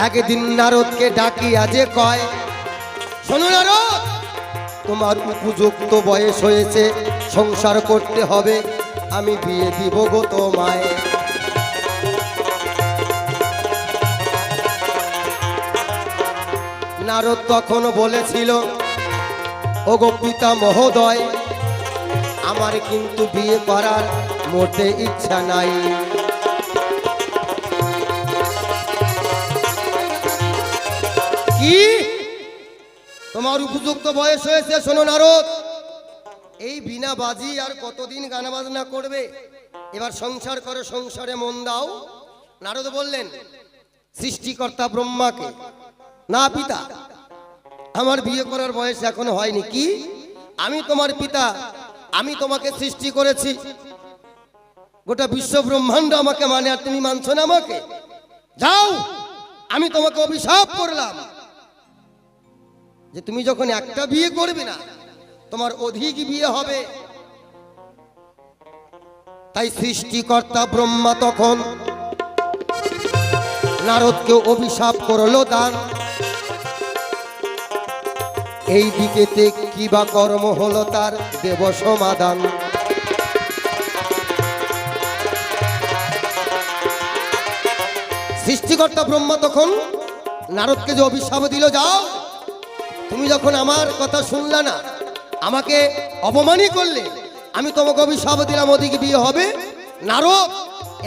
একদিন নারদকে ডাকিয়া যে কয়, শোনো নারদ, তোমার উপযুক্ত বয়স হয়েছে, সংসার করতে হবে, আমি বিয়ে দিব গো তোমায়। নারদ তখন বলেছিল, ও গো পিতা মহোদয়, আমার কিন্তু বিয়ে করার মোটে ইচ্ছা নাই। কি? তোমার উপযুক্ত বয়স হয়েছে? শোনো নারদ, এই বিনা বাজি আর কতদিন গান বাজনা করবে? এবার সংসার করে, সংসারে মন দাও। নারদ বললেন, সৃষ্টিকর্তা ব্রহ্মাকে, না পিতা। আমার বিয়ে করার বয়স এখনো হয়নি। কি আমি তোমার পিতা, আমি তোমাকে সৃষ্টি করেছি, গোটা বিশ্ব ব্রহ্মাণ্ড আমাকে মানে, আর তুমি মানছো না আমাকে? যাও, আমি তোমাকে অভিশাপ করলাম যে তুমি যখন একটা বিয়ে করবে না, তোমার অধিক বিয়ে হবে। তাই সৃষ্টিকর্তা ব্রহ্মা তখন নারদকে অভিশাপ করলো দান। এই দিকেতে কি বা কর্ম হলো তার দেব সমাধান। সৃষ্টিকর্তা ব্রহ্মা তখন নারদকে যে অভিশাপ দিল, যাও, তুমি যখন আমার কথা শুনলে না, আমাকে অপমানই করলে, আমি তোমাকে অভিশাপ দিলাম ওদিকে বিয়ে হবে। নারদ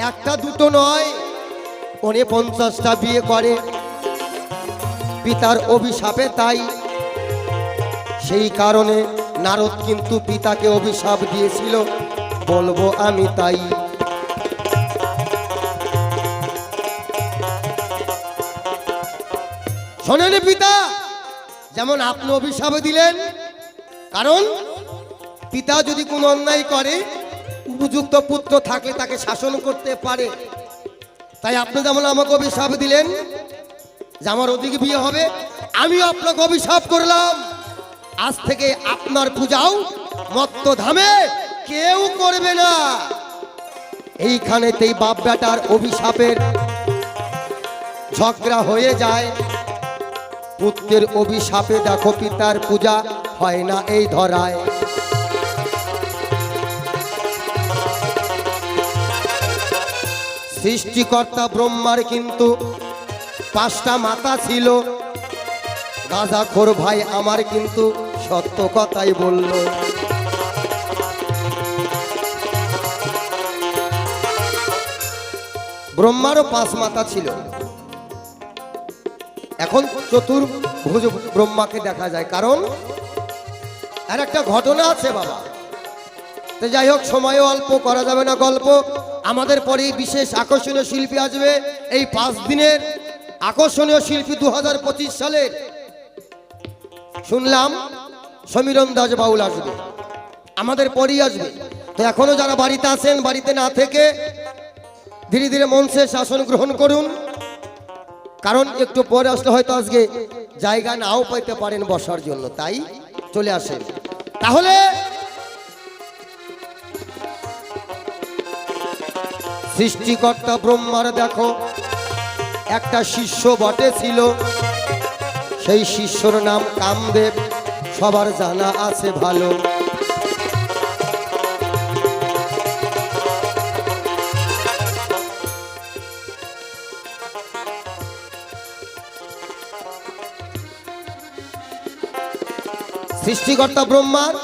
একটা দুটো নয়, 49টা বিয়ে করে পিতার অভিশাপে। তাই সেই কারণে নারদ কিন্তু পিতাকে অভিশাপ দিয়েছিল, বলবো আমি তাই। শোনেন পিতা, যেমন আপনি অভিশাপ দিলেন, কারণ পিতা যদি কোনো অন্যায় করে, উপযুক্ত পুত্র থাকলে তাকে শাসন করতে পারে। তাই আপনি যেমন আমাকে অভিশাপ দিলেন যে আমার ওদিকে বিয়ে হবে, আমি আপনাকে অভিশাপ করলাম, আজ থেকে আপনার পূজাও মত্তধামে কেউ করবে না। এইখানেতেই বাপ বেটার অভিশাপের ঝগড়া হয়ে যায়। পুত্রের অভিশাপে দেখো পিতার পূজা হয় না এই ধরায়। সৃষ্টিকর্তা ব্রহ্মার কিন্তু 5টা মাথা ছিল। গাঁজাখোর ভাই আমার কিন্তু সত্য কথাই বলল। ব্রহ্মারও 5 মাথা ছিল, এখন চতুর্ভুজ ব্রহ্মাকে দেখা যায়। কারণ আর একটা ঘটনা আছে বাবা। তো যাই হোক, সময়ও অল্প, করা যাবে না গল্প। আমাদের পরেই বিশেষ আকর্ষণীয় শিল্পী আসবে। এই 5 দিনের আকর্ষণীয় শিল্পী 2025 সালের শুনলাম সমীরণ দাস বাউল আসবে, আমাদের পরেই আসবে। তো এখনো যারা বাড়িতে আছেন, বাড়িতে না থেকে ধীরে ধীরে মঞ্চে শাসন গ্রহণ করুন, কারণ একটু পরে আসলে হয়তো আজকে জায়গা নাও পাইতে পারেন বসার জন্য, তাই চলে আসেন। তাহলে সৃষ্টিকর্তা ব্রহ্মার দেখো একটা শিষ্য বটে ছিল, সেই শিষ্যর নাম কামদেব, সবার জানা আছে ভালো। সৃষ্টিকর্তা ব্রহ্মার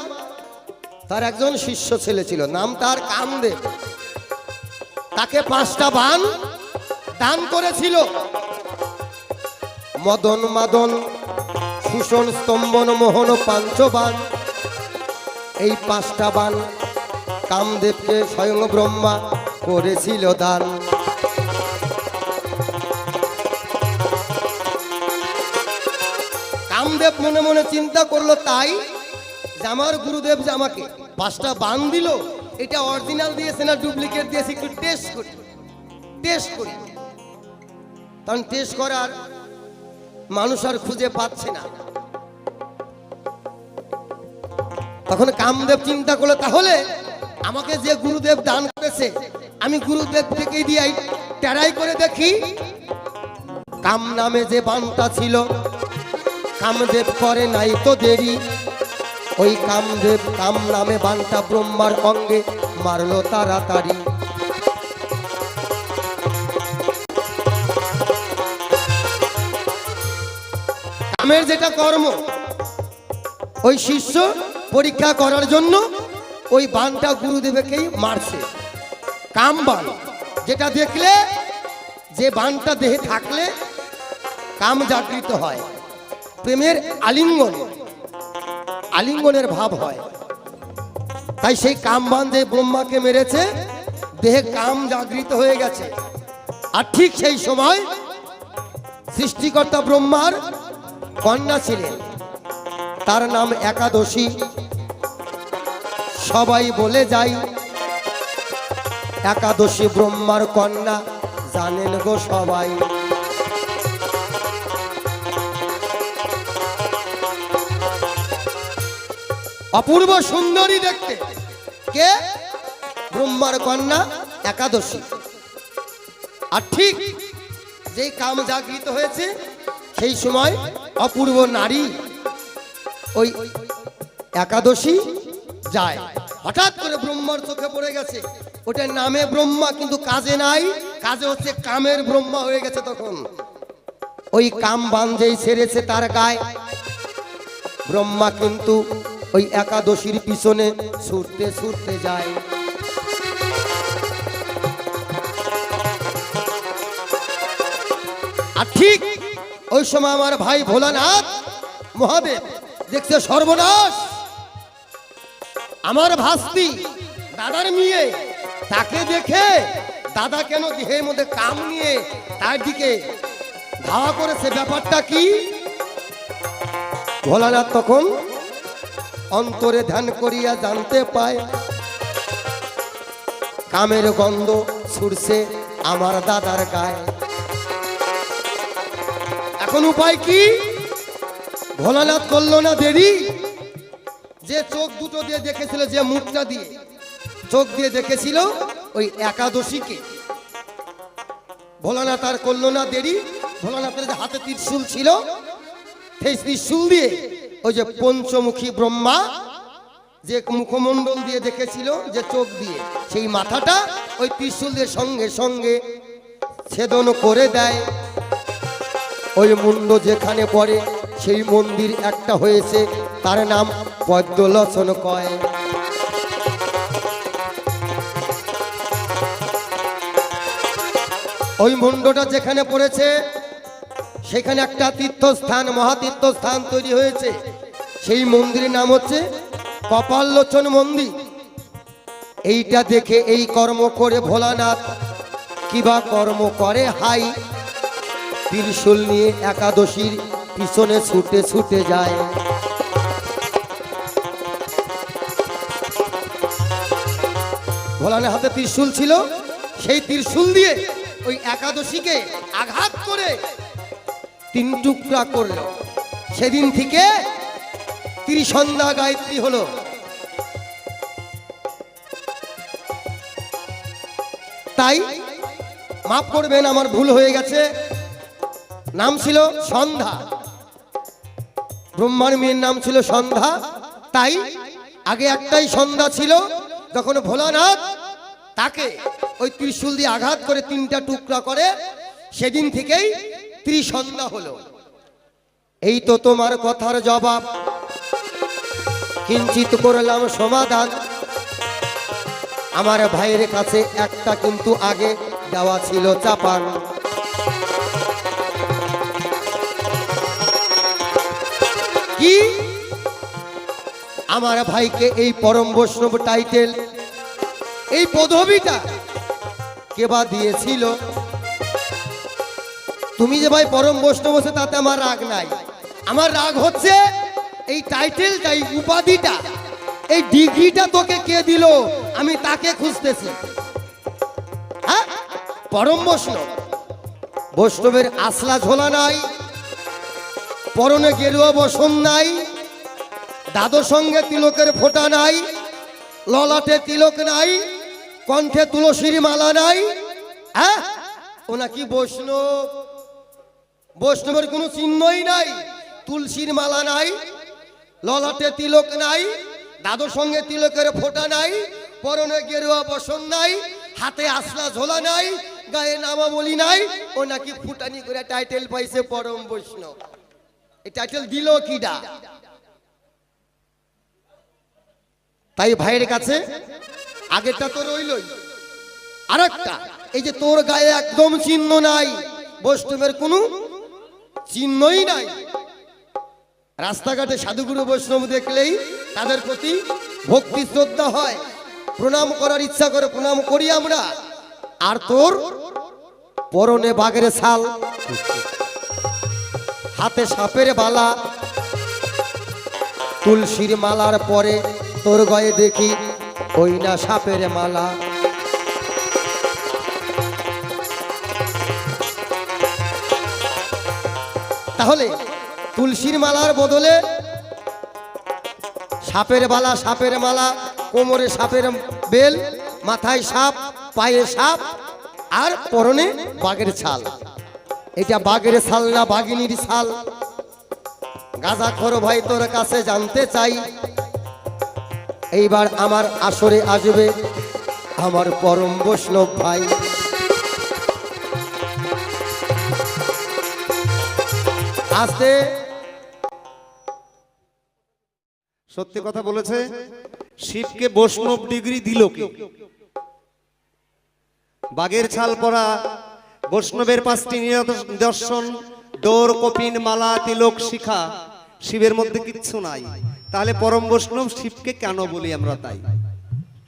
তার একজন শিষ্য ছেলে ছিল, নাম তার কামদেব। তাকে 5টা বাণ দান করেছিল। মদন মাদন সুষণ স্তম্ভন মোহন পাঞ্চবাণ। এই 5টা বাণ কামদেবকে স্বয়ং ব্রহ্মা করেছিল দান। কামদেব মনে মনে চিন্তা করলো, তাই যে আমার গুরুদেব যে আমাকে 5টা বাণ দিল, এটা অরিজিনাল দিয়েছে না ডুপ্লিকেট দিয়েছে, একটু টেস্ট করি। কারণ টেস্ট করার মানুষ আর খুঁজে পাচ্ছে না। তখন কামদেব চিন্তা করলো, তাহলে আমাকে যে গুরুদেব দান করেছে, আমি গুরুদেব থেকে দিয়ে টেরাই করে দেখি। কাম নামে যে বাণটা ছিল, কামদেব করে নাই তো দেরি। ওই কামদেব কাম নামে বাণটা ব্রহ্মার অঙ্গে মারলো তাড়াতাড়ি। কামের যেটা কর্ম, ওই শিষ্য পরীক্ষা করার জন্য ওই বাণটা গুরুদেবকেই মারছে। কাম বাণ, যেটা দেখলে, যে বাণটা দেহে থাকলে কাম জাগৃত হয়, প্রেমের আলিঙ্গনের ভাব হয়। তাই সেই কাম বাণ যে ব্রহ্মাকে মেরেছে, দেহে কাম জাগৃত হয়ে গেছে। আর ঠিক সেই সময় সৃষ্টিকর্তা ব্রহ্মার কন্যা ছিলেন, তার নাম একাদশী। সবাই বলে যায় একাদশী ব্রহ্মার কন্যা, জানেন গো সবাই। অপূর্ব সুন্দরী দেখতে, কে? ব্রহ্মার কন্যা একাদশী। আর ঠিক যেই কাম জাগৃত হয়েছে সেই সময় অপূর্ব নারী ওই একাদশী যায়। হঠাৎ করে ব্রহ্মার চোখে পড়ে গেছে, ওটার নামে ব্রহ্মা কিন্তু কাজে নাই, কাজে হচ্ছে কামের ব্রহ্মা হয়ে গেছে। তখন ওই কাম বান যেই ছেড়েছে তার গায়ে, ব্রহ্মা কিন্তু ওই একাদশীর পিছনে ছুটতে ছুটতে যায়। আর ঠিক ওই সময় আমার ভাই ভোলানাথ মহাদেব দেখছে সর্বনাশ, আমার ভাস্তি দাদার মেয়ে, তাকে দেখে দাদা কেন দেহের মধ্যে কাম নিয়ে তার দিকে ধাওয়া করেছে, ব্যাপারটা কি? ভোলানাথ তখন অন্তরে ধ্যান করিয়া জানতে পায় কামের গন্ধ ছুটছে আমার দাদার গায়ে। এখন উপায় কি? ভোলানাথ করলো না দেরি, যে চোখ দুটো দিয়ে দেখেছিল, যে মুখটা দিয়ে চোখ দিয়ে দেখেছিল ওই একাদশীকে, ভোলানাথ আর করলো না দেরি। ভোলানাথের যে হাতে ত্রিশূল ছিল, সেই ত্রিশূল দিয়ে ওই যে পঞ্চমুখী ব্রহ্মা যে মুখমণ্ডল দিয়ে দেখেছিল, যে চোখ দিয়ে, সেই মাথাটা ওই ত্রিশূল দিয়ে সঙ্গে সঙ্গে ছেদন করে দেয়। ওই মুন্ড যেখানে পড়ে সেই মন্দির একটা হয়েছে, তার নাম পদ্মলোচন কয়। ওই মুন্ডটা যেখানে পড়েছে সেখানে একটা তীর্থস্থান, মহাতীর্থস্থান তৈরি হয়েছে। সেই মন্দিরের নাম হচ্ছে কপাললোচন মন্দির। এইটা দেখে এই কর্ম করে ভোলানাথ কিবা কর্ম করে হাই, ত্রিশূল নিয়ে একাদশীর পিছনে ছুটে ছুটে যায়। ভোলানাথের হাতে ত্রিশূল ছিল, সেই ত্রিশূল দিয়ে ওই একাদশীকে আঘাত করে 3 টুকরা করলো। সেদিন থেকে ত্রিসন্ধ্যা গায়ত্রী হলো। তাই মাফ করবেন, আমার ভুল হয়ে গেছে, নাম ছিল সন্ধ্যা, ব্রহ্মার মেয়ের নাম ছিল সন্ধ্যা। তাই আগে একটাই সন্ধ্যা ছিল, যখন ভোলানাথ তাকে ওই ত্রিশূল দিয়ে আঘাত করে 3টা টুকরা করে, সেদিন থেকেই ত্রিসন্ধ্যা হলো। এই তো তোমার কথার জবাব, কিঞ্চিত করলাম সমাধান। আমার ভাইয়ের কাছে একটা কিন্তু আগে দেওয়া ছিল চাপান। কি? আমার ভাইকে এই পরম বৈষ্ণব টাইটেল, এই পদবিটা কেবা দিয়েছিল? তুমি যে ভাই পরম বৈষ্ণব আছে তাতে আমার রাগ নাই, আমার রাগ হচ্ছে এই টাইটেলটা, এই উপাধিটা, এই ডিগ্রিটা তোকে কে দিল, আমি তাকে খুঁজতেছি। হ্যাঁ, পরম বৈষ্ণব, বৈষ্ণবের আসলা ঝোলা নাই, পরনে গেরুয়া বসন নাই, দাদর সঙ্গে তিলকের ফোঁটা নাই, ললাটে তিলক নাই, কণ্ঠে তুলসীর মালা নাই। হ্যাঁ, ওনা কি বৈষ্ণব? বৈষ্ণবের কোনো চিহ্নই নাই, তুলসীর মালা নাই, ললাটে তিলক নাই, দাদর সঙ্গে তিলকের ফোঁটা নাই, পরনে গেরুয়া বসন নাই, হাতে আসলা ঝোলা নাই, গায়ে নামাবলী নাই, ও নাকি ফুটানি করে টাইটেল পাইছে পরম বৈষ্ণব। এই টাইটেল দিল কিডা? তাই ভাইয়ের কাছে আগেরটা তো রইলই, আরেকটা, এই যে তোর গায়ে একদম চিহ্ন নাই, বৈষ্ণবের কোনো চিহ্নই নাই। রাস্তাঘাটে সাধুগুরু বৈষ্ণব দেখলেই তাদের প্রতি ভক্তি শ্রদ্ধা হয়, প্রণাম করার ইচ্ছা করে, প্রণাম করি আমরা। আর তোর পরনে বাঘের ছাল, হাতে সাপের বালা, তুলসীর মালার পরে তোর গায়ে দেখি ওই না সাপের মালা। তাহলে তুলসীর মালার বদলে সাপের বালা, সাপের মালা, কোমরে সাপের বেল, মাথায় সাপ, পায়ে সাপ, আর পরনে বাঘের ছাল। এটা বাঘের ছাল না বাঘিনীর ছাল? গাঁজাখোর ভাই তোর কাছে জানতে চাই, এইবার আমার আসরে আসবে আমার পরম বৈষ্ণব ভাই। আসতে সত্যি কথা বলেছে। শিবকে বৈষ্ণব ডিগ্রি দিল কে? বাঘের ছাল পরা বৈষ্ণবের 5টি নিদর্শন, ডোর, কপিন, মালা, তিলক, শিখা। শিবের মধ্যে কিচ্ছু নাই, তাহলে পরম বৈষ্ণব শিবকে কেন বলি আমরা? তাই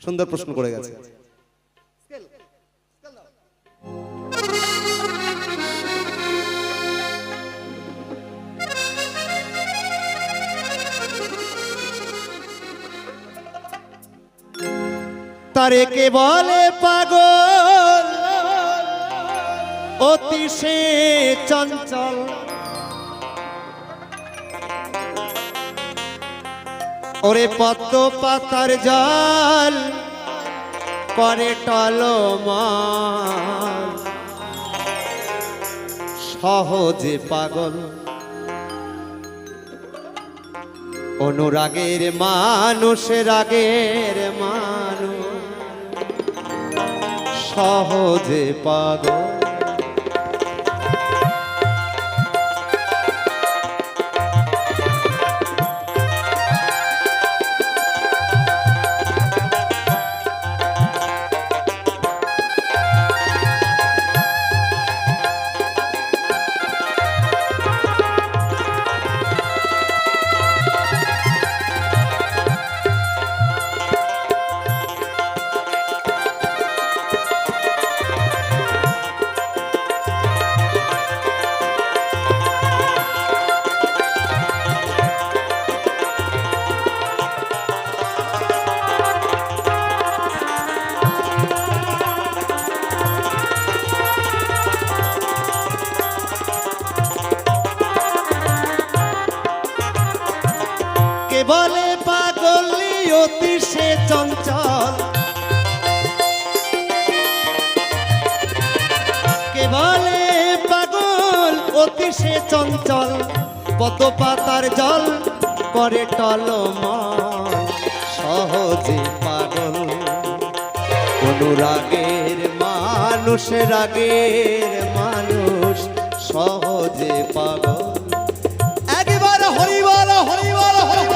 সুন্দর প্রশ্ন করে গেছে। তারে কে বলে পাগল, অতি সে চঞ্চল। ওরে পদ্ম পাতার জল করে টলমল, সহজে পাগল। অনুরাগের মানুষ, রাগের মানুষ, সহজে পাগল। বলে পাগলি অতি সে চঞ্চল, কে বলে পাগল অতি সে চঞ্চল। পদ্ম পাতার জল করে টলমল, সহজে পাগল। অনুরাগের মানুষ, রাগের মানুষ, সহজে পাগল। একবার হরিবল হরিবল হরিবল।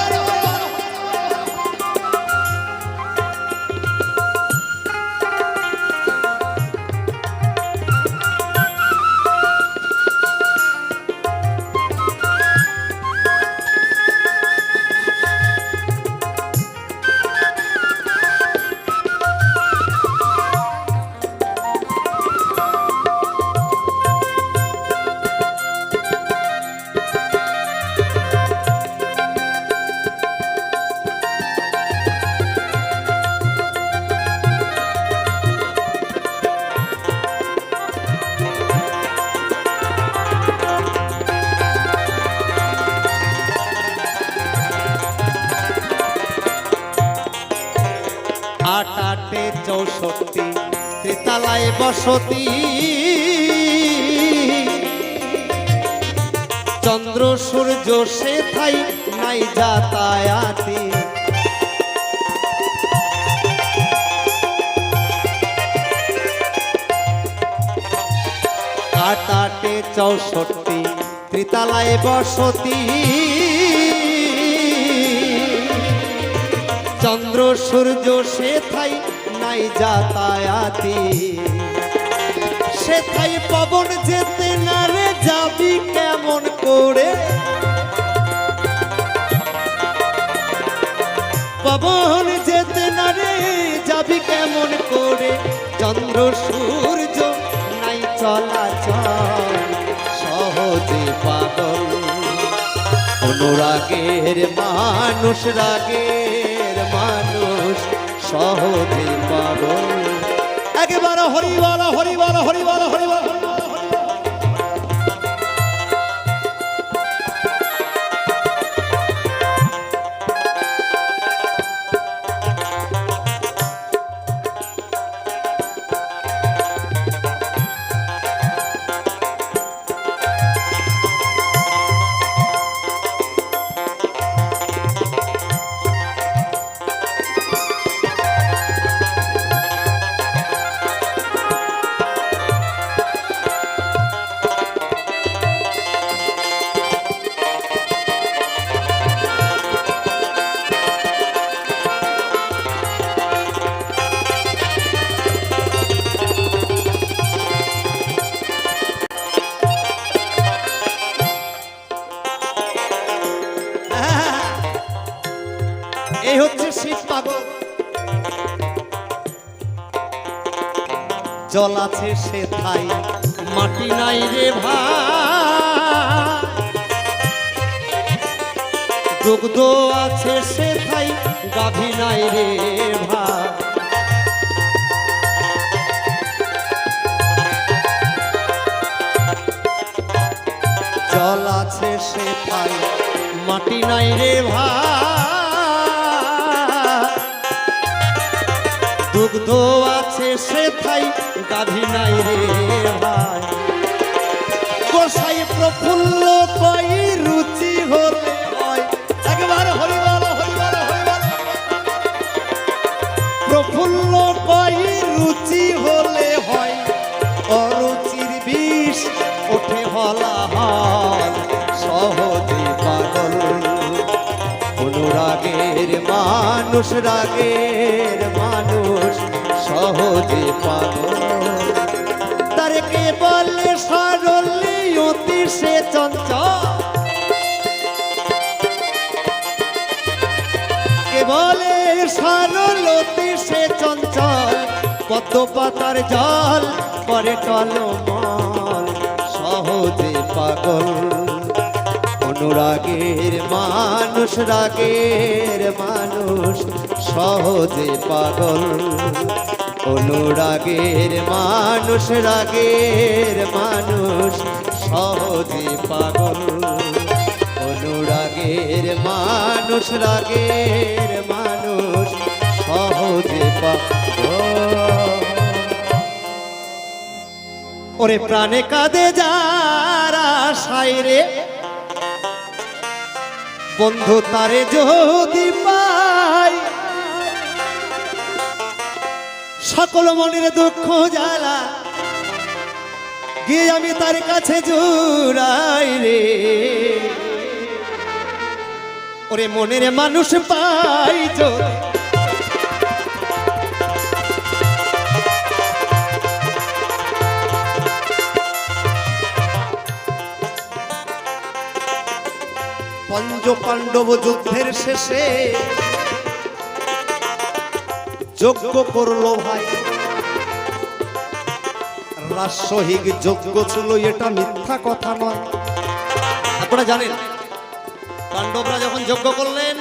আট আটে 64 ত্রিতালায় বসতি, চন্দ্র সূর্য সেথাই নাই যাতায়াতি। আট আটে 64 ত্রিতালায় বসতি, চন্দ্র সূর্য সেথাই নাই যাতায়াতি। সেথাই পবন যেতে না রে যাবি কেমন করে? পবন যেতে না রে যাবি কেমন করে? চন্দ্র সূর্য নাই চলাচল, সহজে পাগল। অনুরাগের মানুষ রাগের মানুষ সহজে পাগল। একেবারে হরিবল হরিবল হরিবল হরিবল। এই হচ্ছে শিব পাগল। জল আছে সে ঠাই মাটি নাই রে ভাই, দুগ্ধ আছে সে ঠাই গাভী নাই রে ভাই। জল আছে সে ঠাই মাটি নাই রে ভাই, দুগ্ধ আছে সে ঠাই গাভী নাই রে ভাই। গোসাই প্রফুল্ল কই রুচি হলে হয়, একবার হরিবল হরিবল হরিবল। প্রফুল্ল কই রুচি হলে হয়, অরুচির বিষ ওঠে হলাহল সহজে পাগল। অনুরাগের মানুষ রাগের মানুষ সহজে পাগল। তারে কে বলে সরলি অতি সে চঞ্চল, কে বলে সরলতি সে চঞ্চল। পদ্ম পাতার জল করে টলমল সহজে পাগল। অনুরাগের মানুষ রাগের মানুষ সহজে পাগল। অনুরাগের মানুষ রাগের মানুষ সহজে পাগল। অনুরাগের মানুষ রাগের মানুষ সহজে পাগল। ওরে প্রাণে কাঁদে যারা সাইরে, বন্ধু তারে যদি পাই, সকল মনের দুঃখ জ্বালা গিয়ে আমি তার কাছে জুড়াই রে। ওরে মনের মানুষ পাই যদি, পঞ্চ পাণ্ডব যুদ্ধের শেষে যজ্ঞ করলো ভাই, রাজসহিক যজ্ঞ ছিল, এটা মিথ্যা কথা নয়। আপনারা জানেন পাণ্ডবরা যখন যজ্ঞ করলেন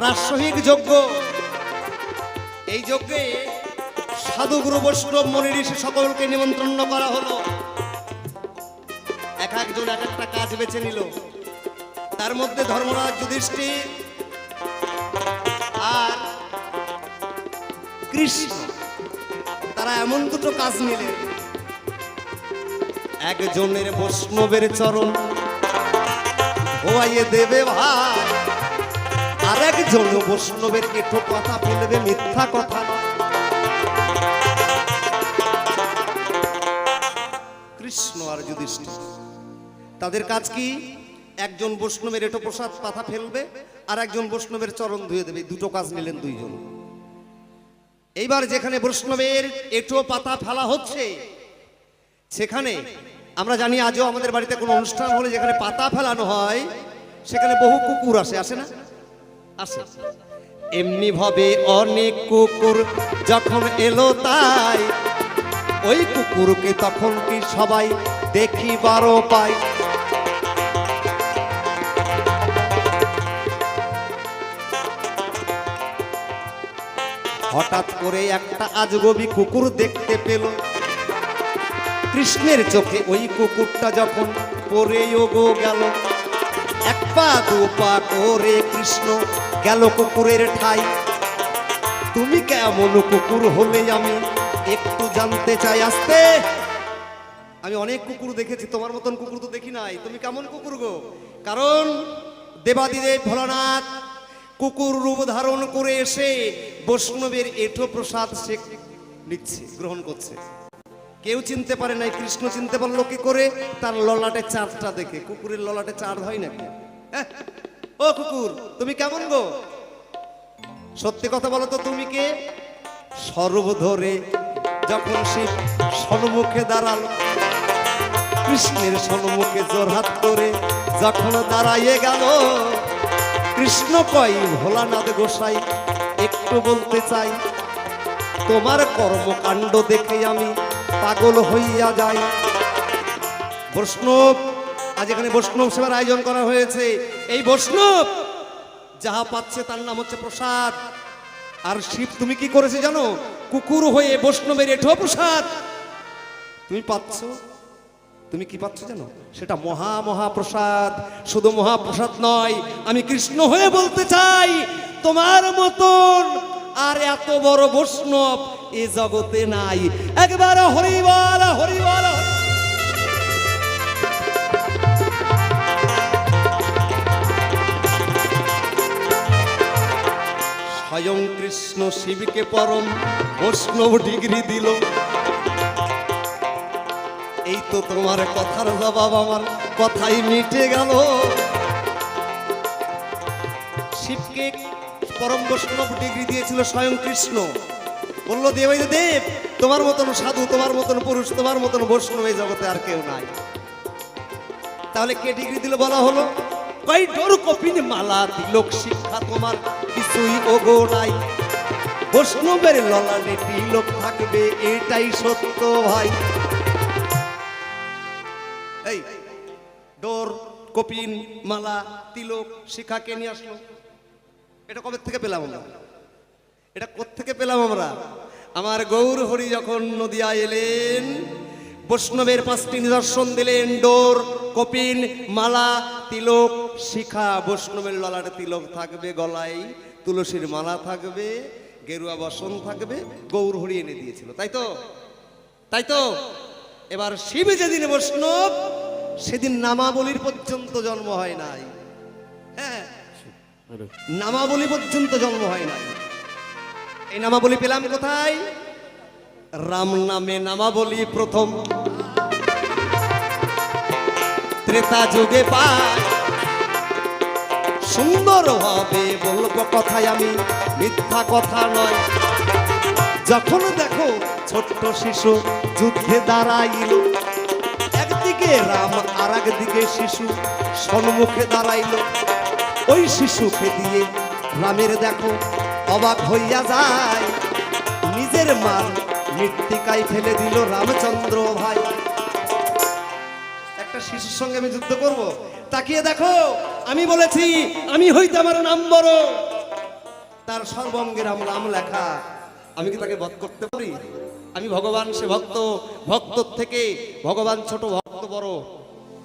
রাজসহিক যজ্ঞ, এই যজ্ঞে সাধুগুরু বৈষ্ণব মুনি ঋষি সকলকে নিমন্ত্রণ করা হলো। এক একজন এক একটা কাজ বেছে নিল। তার মধ্যে ধর্মরাজ যুধিষ্ঠির আর কৃষ্ণ তারা এমন দুটো কাজ নিলেন, একজনের বৈষ্ণবের চরণ ধোয়াইয়ে দেবে ভাই, আর একজন বৈষ্ণবের এঁঠো কথা ফেলবে, মিথ্যা কথা নয়। কৃষ্ণ আর যুধিষ্ঠির তাদের কাজ কি? একজন বৈষ্ণবের এঁঠো প্রসাদ পাতা ফেলবে আর একজন বৈষ্ণবের চরণ ধুয়ে দেবে। দুটো কাজ নিলেন দুইজন। এইবার যেখানে বৈষ্ণবের এঁঠো পাতা ফেলা হচ্ছে সেখানে আমরা জানি আজও আমাদের বাড়িতে কোনো অনুষ্ঠান হলে যেখানে পাতা ফেলানো হয় সেখানে বহু কুকুর আসে, আসে না? আসে। এমনি ভাবে অনেক কুকুর যখন এলো তাই ওই কুকুরকে তখন কি সবাই দেখিবারও পায়। হঠাৎ করে একটা আজগবি কুকুর দেখতে পেল। কৃষ্ণের চোখে ওই কুকুরটা যখন পড়েও গো গেল, এক পা দু পা করে কৃষ্ণ গেল কুকুরের ঠাই। তুমি কেমন কুকুর হলে আমি একটু জানতে চাই। আসতে, আমি অনেক কুকুর দেখেছি, তোমার মতন কুকুর তো দেখি নাই। তুমি কেমন কুকুর গো? কারণ দেবাদিদেব ভোলানাথ কুকুর রূপ ধারণ করে এসে বৈষ্ণবের এঁঠো প্রসাদ সে নিচ্ছে, গ্রহণ করছে। কেউ চিনতে পারে নাই। কৃষ্ণ চিনতে পারলো কি করে? তার ললাটে চাঁদটা দেখে। কুকুরের ললাটে চাঁদ হয় নাকি? হ্যাঁ? ও কুকুর, তুমি কেমন গো? সত্যি কথা বলো তো, তুমি কে? সর্ব ধরে যখন সে সম্মুখে দাঁড়ালো, কৃষ্ণের সম্মুখে জোরহাত করে যখন দাঁড়াইয়ে গেল, কৃষ্ণ কই, ভোলানাথ গোসাই একটু বলতে চাই, তোমার কর্মকাণ্ড দেখে আমি পাগল হইয়া যাই। বৈষ্ণব, আজ এখানে বৈষ্ণব সেবার আয়োজন করা হয়েছে। এই বৈষ্ণব যাহা পাচ্ছে তার নাম হচ্ছে প্রসাদ। আর শিব তুমি কি করেছে জানো? কুকুর হয়ে বৈষ্ণবের এঁঠো প্রসাদ তুমি পাচ্ছ। তুমি কি পাচ্ছ জানো? সেটা মহা মহাপ্রসাদ। শুধু মহাপ্রসাদ নয়, আমি কৃষ্ণ হয়ে বলতে চাই, তোমার মতন আর এত বড় বৈষ্ণব এ জগতে নাই। একবার হরিবল হরিবল। স্বয়ং কৃষ্ণ শিবকে পরম বৈষ্ণব ডিগ্রি দিল। এই তো তোমার কথার জবাব, আমার কথাই মিটে গেল। শিবকে পরম বৈষ্ণব ডিগ্রি দিয়েছিল স্বয়ং কৃষ্ণ। বললো দেব, তোমার মতন সাধু, তোমার মতন পুরুষ, তোমার মতন বৈষ্ণব এই জগতে আর কেউ নাই। তাহলে কে ডিগ্রি দিল বলা হলো? কই ডোর কপিন মালা তিলক শিক্ষা তোমার কিছুই ওগো নাই। বৈষ্ণবের ললাটে তিলক থাকবে, এটাই সত্য ভাই। এই ডোর কপিন মালা তিলক শিখা কে নিয়ে আসলো? এটা কবে থেকে পেলাম আমরা? এটা কোত্থেকে পেলাম আমরা? আমার গৌর হরি যখন নদিয়া এলেন, বৈষ্ণবের 5টি নিদর্শন দিলেন। ডোর, কপিন, মালা, তিলক, শিখা। বৈষ্ণবের ললাটে তিলক থাকবে, গলায় তুলসীর মালা থাকবে, গেরুয়া বসন থাকবে। গৌর হরি এনে দিয়েছিল, তাই তো? তাই তো? এবার শিব যেদিন বৈষ্ণব, সেদিন নামাবলীর পর্যন্ত জন্ম হয় নাই। হ্যাঁ, নামাবলী পর্যন্ত জন্ম হয় নাই। এই নামাবলী পেলাম কোথায়? রাম নামে নামাবলী প্রথম ত্রেতা যুগে পাই। সুন্দর ভাবে বলবো কথায় আমি, মিথ্যা কথা নয়। যখন দেখো ছোট্ট শিশু যুদ্ধে দাঁড়াইল, একদিকে রাম আর একদিকে শিশু সম্মুখে দাঁড়াইল। ওই শিশুকে দিয়ে রামের দেখো অবাক হইয়া যায়, নিজের মান মৃত্তিকায় ফেলে দিল রামচন্দ্র ভাই। একটা শিশুর সঙ্গে আমি যুদ্ধ করব? তাকিয়ে দেখো, আমি বলেছি আমি হইতে আমার নাম বড়, তার সর্বঙ্গে রাম নাম লেখা। আমি কি তাকে বধ করতে পারি? আমি ভগবান, সে ভক্ত। ভক্তর থেকে ভগবান ছোট, ভক্ত বড়।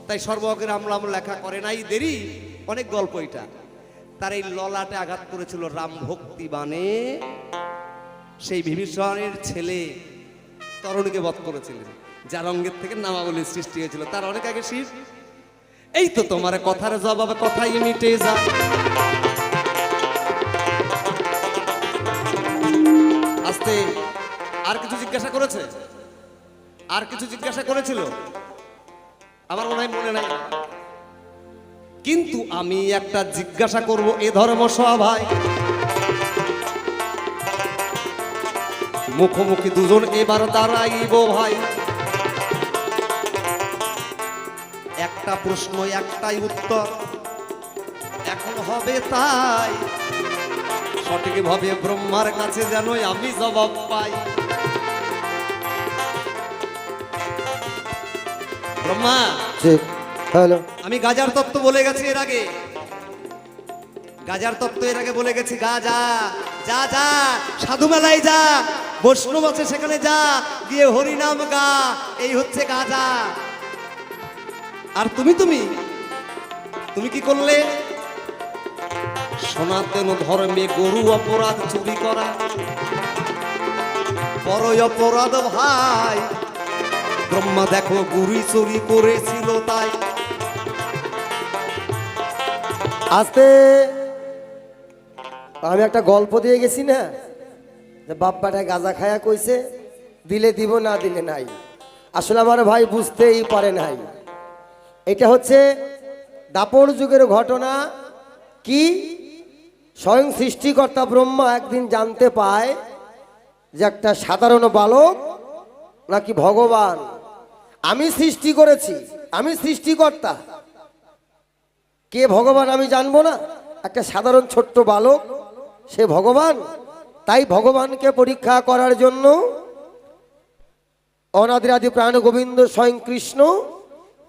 তাই সর্বঙ্গে রাম নাম লেখা করে নাই দেরি। অনেক গল্প এটা। তার এই ললাটে আঘাত করেছিল রাম ভক্তি বাণে। সেই বিভীষণের ছেলে তরুণীকে বধ করেছিলেন, যার অঙ্গের থেকে নামাবলীর সৃষ্টি হয়েছিল। তার অনেক আগে শিব। এই তো তোমার কথার জবাব, কথাই মিটে যা। আস্তে, আর কিছু জিজ্ঞাসা করেছে? আর কিছু জিজ্ঞাসা করেছিল? আমার মনে হয় মনে নাই, কিন্তু আমি একটা জিজ্ঞাসা করব এ ধর্ম সভায়। মুখোমুখি দুজন এবার দাঁড়াইব ভাই। একটা প্রশ্ন, একটাই উত্তর, এখন হবে তাই। সঠিক ভাবে ব্রহ্মার কাছে যেন আমি জবাব পাই। ব্রহ্মা, হ্যালো, আমি গাজার তত্ত্ব বলে গেছি এর আগে। গাজার তত্ত্ব এর আগে বলে গেছি। গাজা যা যা সাধু মেলায় যা, বৈষ্ণব আছে সেখানে যা, গিয়ে হরিনাম গা, এই হচ্ছে গাজা। আর তুমি তুমি তুমি কি করলে? সনাতন ধর্মে গরু অপরাধ চুরি করা বড় অপরাধ ভাই। ব্রহ্মা দেখো গুরু চুরি করেছিল তাই। আস্তে, আমি একটা গল্প দিয়ে গেছি না, যে বাপ্পাটা গাঁজা খায়া কইছে দিলে দিব না দিলে নাই। আসলে আমার ভাই বুঝতেই পারে নাই। এটা হচ্ছে দাপর যুগের ঘটনা। কি? স্বয়ং সৃষ্টিকর্তা ব্রহ্মা একদিন জানতে পায় যে একটা সাধারণ বালক নাকি ভগবান। আমি সৃষ্টি করেছি, আমি সৃষ্টিকর্তা, কে ভগবান আমি জানবো না? একটা সাধারণ ছোট্ট বালক সে ভগবান। তাই ভগবানকে পরীক্ষা করার জন্য অনাদিরাদি প্রাণ গোবিন্দ স্বয়ং কৃষ্ণ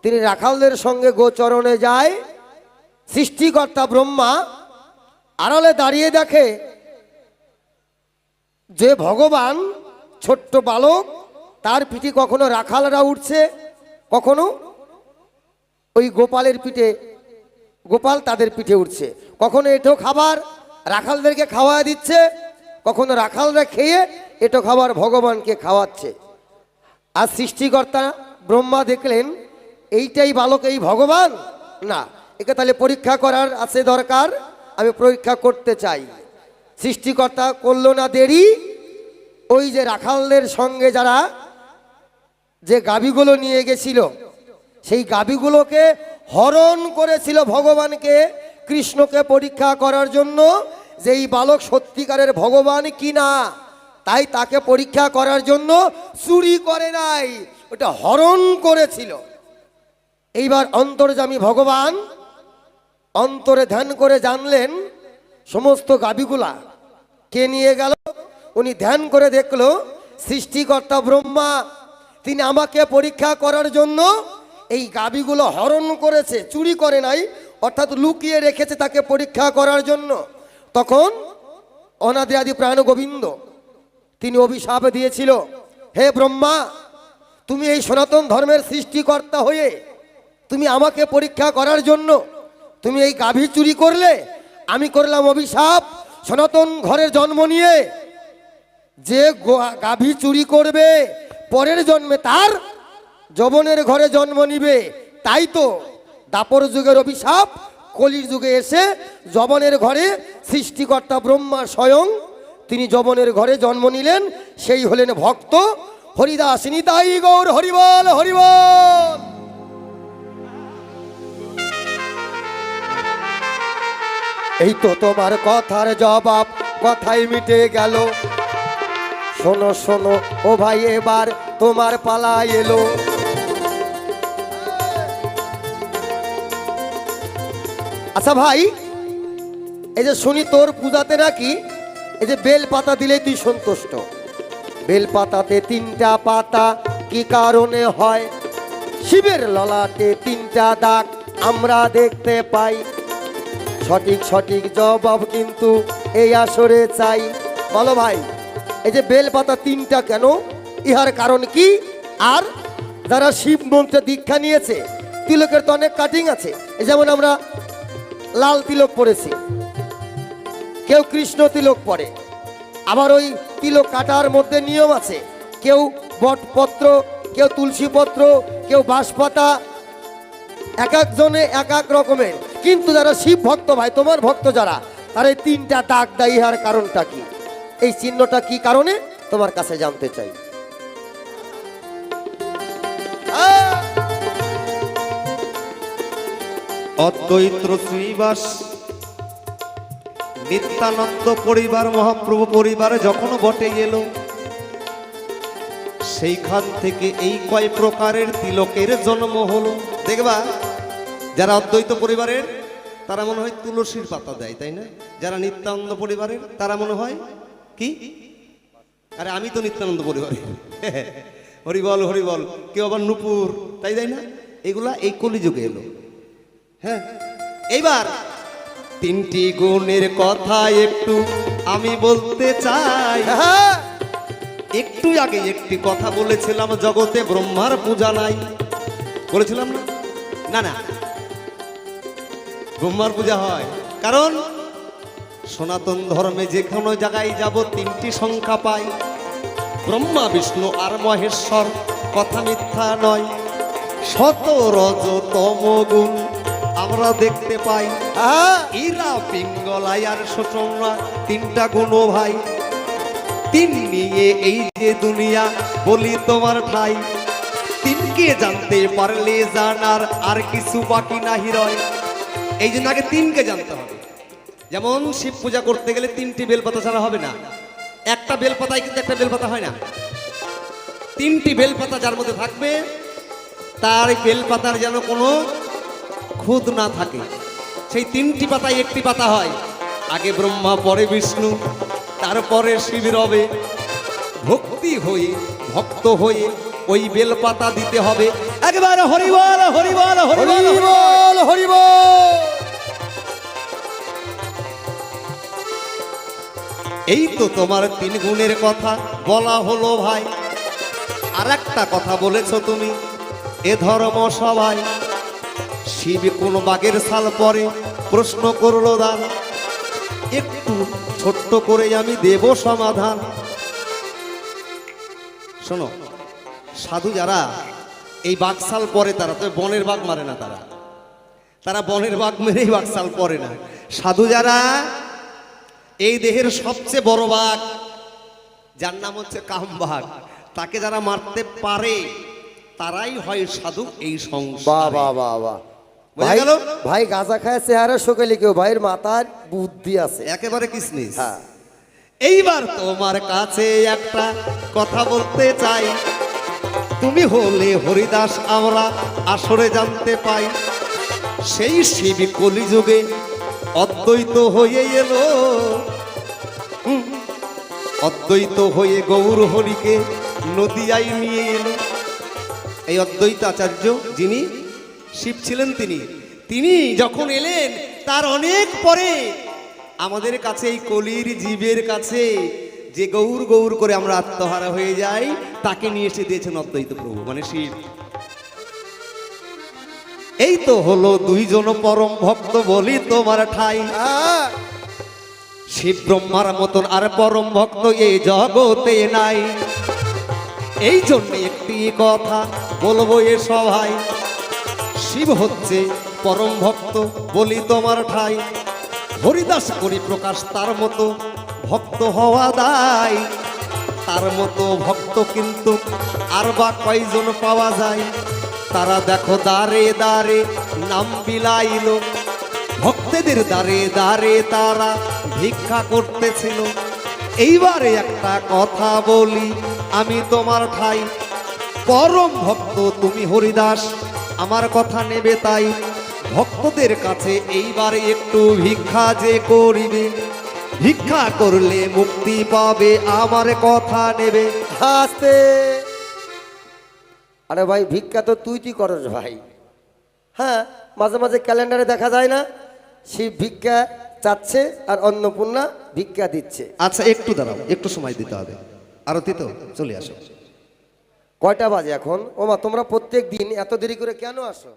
তিনি রাখালদের সঙ্গে গোচরণে যায়। সৃষ্টিকর্তা ব্রহ্মা আড়ালে দাঁড়িয়ে দেখে যে ভগবান ছোট্ট বালক, তার পিঠে কখনো রাখালরা উঠছে, কখনো ওই গোপালের পিঠে গোপাল তাদের পিঠে উঠছে, কখনো এটো খাবার রাখালদেরকে খাওয়া দিচ্ছে, কখনো রাখালরা খেয়ে এটো খাবার ভগবানকে খাওয়াচ্ছে। আর সৃষ্টিকর্তা ব্রহ্মা দেখলেন এইটাই বালক, এই ভগবান না, একে তাহলে পরীক্ষা করার আছে দরকার, আমি পরীক্ষা করতে চাই। সৃষ্টিকর্তা করলো না দেরি। ওই যে রাখালদের সঙ্গে যারা যে গাভীগুলো নিয়ে গেছিল, সেই গাভীগুলোকে হরণ করেছিল ভগবানকে কৃষ্ণকে পরীক্ষা করার জন্য, যে এই বালক সত্যিকারের ভগবান কিনা। তাই তাকে পরীক্ষা করার জন্য চুরি করে নাই, ওটা হরণ করেছিল। এইবার অন্তর্যামী ভগবান অন্তরে ধ্যান করে জানলেন সমস্ত গাভীগুলা কে নিয়ে গেল। উনি ধ্যান করে দেখলো সৃষ্টিকর্তা ব্রহ্মা তিনি আমাকে পরীক্ষা করার জন্য এই গাভীগুলো হরণ করেছে, চুরি করে নাই, অর্থাৎ লুকিয়ে রেখেছে তাকে পরীক্ষা করার জন্য। তখন অনাদি আদি প্রাণ গোবিন্দ তিনি অভিশাপ দিয়েছিল, হে ব্রহ্মা, তুমি এই সনাতন ধর্মের সৃষ্টিকর্তা হয়ে তুমি আমাকে পরীক্ষা করার জন্য তুমি এই গাভী চুরি করলে। আমি করলাম অভিশাপ, সনাতন ঘরের জন্ম নিয়ে যে গাভী চুরি করবে পরের জন্মে তার যবনের ঘরে জন্ম নিবে। তাই তো দাপর যুগের অভিশাপ কলির যুগে এসে যবনের ঘরে সৃষ্টিকর্তা ব্রহ্মা স্বয়ং তিনি যবনের ঘরে জন্ম নিলেন। সেই হলেন ভক্ত হরিদাস নিতাই গৌর হরিবল হরিবল। এই তো তোমার কথার জবাব, কথাই মিটে গেল। শোনো শোনো ও ভাই, এবার তোমার পালা এলো। আচ্ছা ভাই, এই যে শুনি তোর পূজাতে নাকি এই যে বেল পাতা দিলেই তুই সন্তুষ্ট। বেল পাতাতে 3টা পাতা কি কারণে হয়? শিবের ললাটে 3টা দাগ আমরা দেখতে পাই। সঠিক সঠিক জবাব কিন্তু এই আসরে চাই। বলো ভাই, এই যে বেল পাতা 3টা কেন, ইহার কারণ কি? আর যারা শিব মন্ত্রে দীক্ষা নিয়েছে, তিলকের তো অনেক কাটিং আছে। যেমন আমরা লাল তিলক পরেছি, কেউ কৃষ্ণ তিলক পরে, আবার ওই তিলক কাটার মধ্যে নিয়ম আছে। কেউ বটপত্র, কেউ তুলসী পত্র, কেউ বাঁশপাতা, এক একজনে এক এক রকমের। কিন্তু যারা শিব ভক্ত ভাই, তোমার ভক্ত যারা, তারা এই 3টা দাগ দেয়, ইহার কারণটা কি? এই চিহ্নটা কি কারণে তোমার কাছে জানতে চাই। অদ্বৈত শ্রীবাস নিত্যানন্দ পরিবার মহাপ্রভু পরিবারে যখন বটে গেল, সেইখান থেকে এই কয় প্রকারের তিলকের জন্ম হলো। দেখবা যারা অদ্বৈত পরিবারের তারা মনে হয় তুলসীর পাতা দেয়, তাই না? যারা নিত্যানন্দ পরিবারের তারা মনে হয় কি, আরে আমি তো নিত্যানন্দ পরিবারের হরিবল হরিবল, কেউ আবার নুপুর, তাই তাই না? এগুলা এই কলিযুগে এলো। হ্যাঁ, এইবার তিনটি গুণের কথা একটু আমি বলতে চাই। হ্যাঁ, একটু আগে একটি কথা বলেছিলাম, জগতে ব্রহ্মার পূজা নাই, বলেছিলাম না? না না, ব্রহ্মার পূজা হয়। কারণ সনাতন ধর্মে যে কোনো জায়গায় যাব তিনটি সংখ্যা পাই, ব্রহ্মা বিষ্ণু আর মহেশ্বর, কথা মিথ্যা নয়। শত রজ তম গুণ আমরা দেখতে পাই, হ্যাঁ, ইরা পিঙ্গলাই আর শোষণরা তিনটা গুণ ভাই। তিন নিয়ে এই যে দুনিয়া বলি তোমার ঠাই, তিনকে জানতে পারলে জানার আর কিছু বাকি নাহি রয়। এই জন্য আগে তিনকে জানতে হবে। যেমন শিব পূজা করতে গেলে তিনটি বেলপাতা ছাড়া হবে না, একটা বেলপাতায় কিন্তু একটা বেলপাতা হয় না। তিনটি বেলপাতা যার মধ্যে থাকবে তার বেলপাতার যেন কোনো খুদ না থাকে। সেই তিনটি পাতায় একটি পাতা হয়, আগে ব্রহ্মা পরে বিষ্ণু তারপরে শিব রবে। ভক্তি হয়ে ভক্ত হয়ে ওই বেলপাতা দিতে হবে একবার। হরিবল হরিবল হরিবল। হরিবল হরিবল। এই তো তোমার তিন গুণের কথা বলা হলো ভাই। আর একটা কথা বলেছ তুমি এ ধর্ম সবাই, শিব কোন বাগের ছাল পরে প্রশ্ন করলো দান, একটু ছোট্ট করে আমি দেব সমাধান। শোনো, সাধু যারা এই বাঘশাল পরে তারা তো বনের বাঘ মারে না, তারা বনের বাঘ মেরেই বাঘশাল পরে না। সাধু যারা এই দেহের সবচেয়ে বড় বাঘ, যার নাম হচ্ছে কামবাঘ, তাকে যারা মারতে পারে তারাই হয় সাধু এই সংসারে। বাহ বাহ বাহ বাহ। বোঝা ভাই গেল? ভাই গাঁজা খায় চেহারা সকালে কেউ, ভাইয়ের মাথার বুদ্ধি আছে। একেবারে কিসমিস। হ্যাঁ, এইবার তোমার কাছে একটা কথা বলতে চাই, তুমি হলে হরিদাস আমরা আসরে জানতে পাই। সেই শিব কলিযুগে অদ্বৈত হয়ে এলো, অদ্বৈত হয়ে গৌর হরিকে নদিয়ায় নিয়ে এলো। এই অদ্বৈত আচার্য যিনি শিব ছিলেন, তিনি যখন এলেন তার অনেক পরে আমাদের কাছে এই কলির জীবের কাছে যে গৌর গৌর করে আমরা আত্মহারা হয়ে যাই, তাকে নিয়ে এসে দিয়েছেন অদ্বৈত প্রভু মানে শিব। এই তো হলো দুইজন পরম ভক্ত বলি তোমার ঠাই, হ্যাঁ, শিব ব্রহ্মার মতন আর পরম ভক্ত এই জগতে নাই। এই জন্য একটি কথা বলবো এ সভায়, শিব হচ্ছে পরম ভক্ত বলি তোমার ঠাই। হরিদাস করি প্রকাশ তার মতো ভক্ত হওয়া দায়, তার মতো ভক্ত কিন্তু আর বা কয়জন পাওয়া যায়। তারা দেখো দাঁড়ে দাঁড়ে নাম বিলাইল, ভক্তদের দাঁড়ে দাঁড়ে তারা ভিক্ষা করতেছিল। এইবারে একটা কথা বলি আমি তোমার ঠাই, পরম ভক্ত তুমি হরিদাস আমার কথা নেবে তাই। ভক্তদের কাছে এইবারে একটু ভিক্ষা যে করিবে, ভিক্ষা করলে মুক্তি পাবে আমার কথা নেবে। হাসতে। আরে ভাই ভিক্ষা তো তুই করস ভাই। হ্যাঁ, মাঝে মাঝে ক্যালেন্ডারে দেখা যায় না, শিব ভিক্ষা চাচ্ছে আর অন্নপূর্ণা ভিক্ষা দিচ্ছে। আচ্ছা একটু দাঁড়াও, একটু সময় দিতে হবে। আরতি তো চলে আসো। কয়টা বাজে এখন? ওমা, তোমরা প্রত্যেক দিন এত দেরি করে কেন আসো?